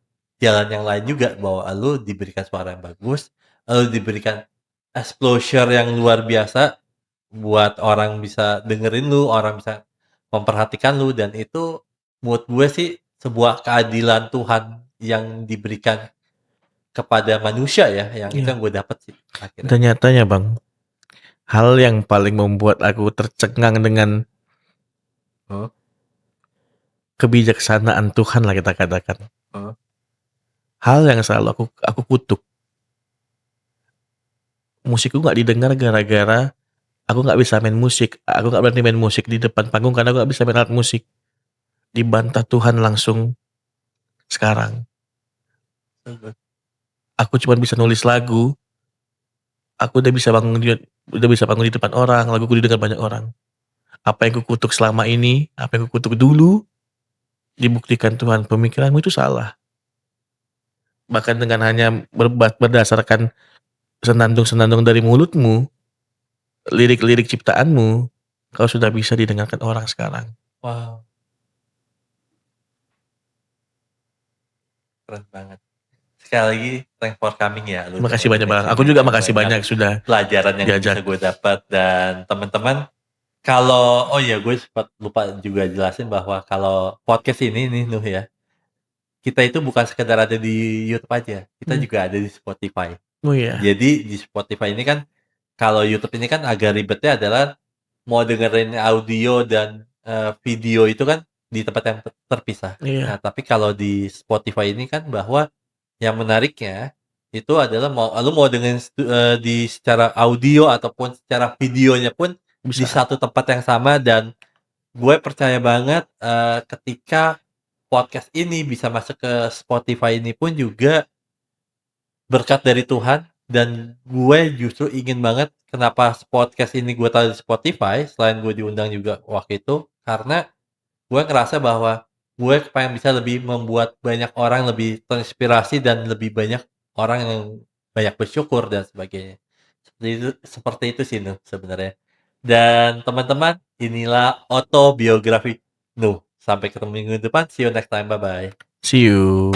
jalan yang lain juga, bahwa lu diberikan suara yang bagus, lu diberikan exposure yang luar biasa buat orang bisa dengerin lu, orang bisa memperhatikan lu, dan itu menurut gue sih sebuah keadilan Tuhan yang diberikan kepada manusia ya, yang itu iya. yang gue dapet sih akhirnya. Dan nyatanya Bang, hal yang paling membuat aku tercengang dengan Heeh, kebijaksanaan Tuhan lah kita katakan. heeh, Hal yang selalu aku kutuk, musikku nggak didengar gara-gara aku nggak bisa main musik, aku nggak berani main musik di depan panggung karena aku nggak bisa main alat musik. Dibantah Tuhan langsung sekarang. mhm. Aku cuma bisa nulis lagu, aku udah bisa bangun di depan orang, laguku didengar banyak orang. Apa yang kukutuk selama ini, apa yang kukutuk dulu, dibuktikan Tuhan pemikiranmu itu salah. Bahkan dengan hanya berdasarkan senandung-senandung dari mulutmu, lirik-lirik ciptaanmu, kau sudah bisa didengarkan orang sekarang. Wow, Keren banget. Sekali lagi thanks for coming ya, lu Terima udah kasih mau banyak dengerin Bang. Aku cerita juga gue, makasih banyak banyak sudah pelajaran yang bisa diajak. gue dapat. Dan teman-teman, kalau oh ya gue sempat lupa juga jelasin bahwa kalau podcast ini nih Nuh ya, kita itu bukan sekedar ada di YouTube aja, kita Mmm. juga ada di Spotify. Oh iya. Jadi di Spotify ini kan, kalau YouTube ini kan agak ribetnya adalah mau dengerin audio dan video itu kan di tempat yang terpisah. Nah, Iya, tapi kalau di Spotify ini kan bahwa yang menariknya itu adalah lu mau dengerin di secara audio ataupun secara videonya pun di bisa. satu tempat yang sama. Dan gue percaya banget ketika podcast ini bisa masuk ke Spotify ini pun juga berkat dari Tuhan. Dan gue justru ingin banget kenapa podcast ini gue taruh di Spotify selain gue diundang juga waktu itu, karena gue ngerasa bahwa gue pengen bisa lebih membuat banyak orang lebih terinspirasi dan lebih banyak orang yang banyak bersyukur dan sebagainya. Seperti itu sih Nuh sebenarnya. Dan teman-teman, inilah autobiografi Nuh. Sampai ketemu minggu depan. See you next time. Bye bye. See you.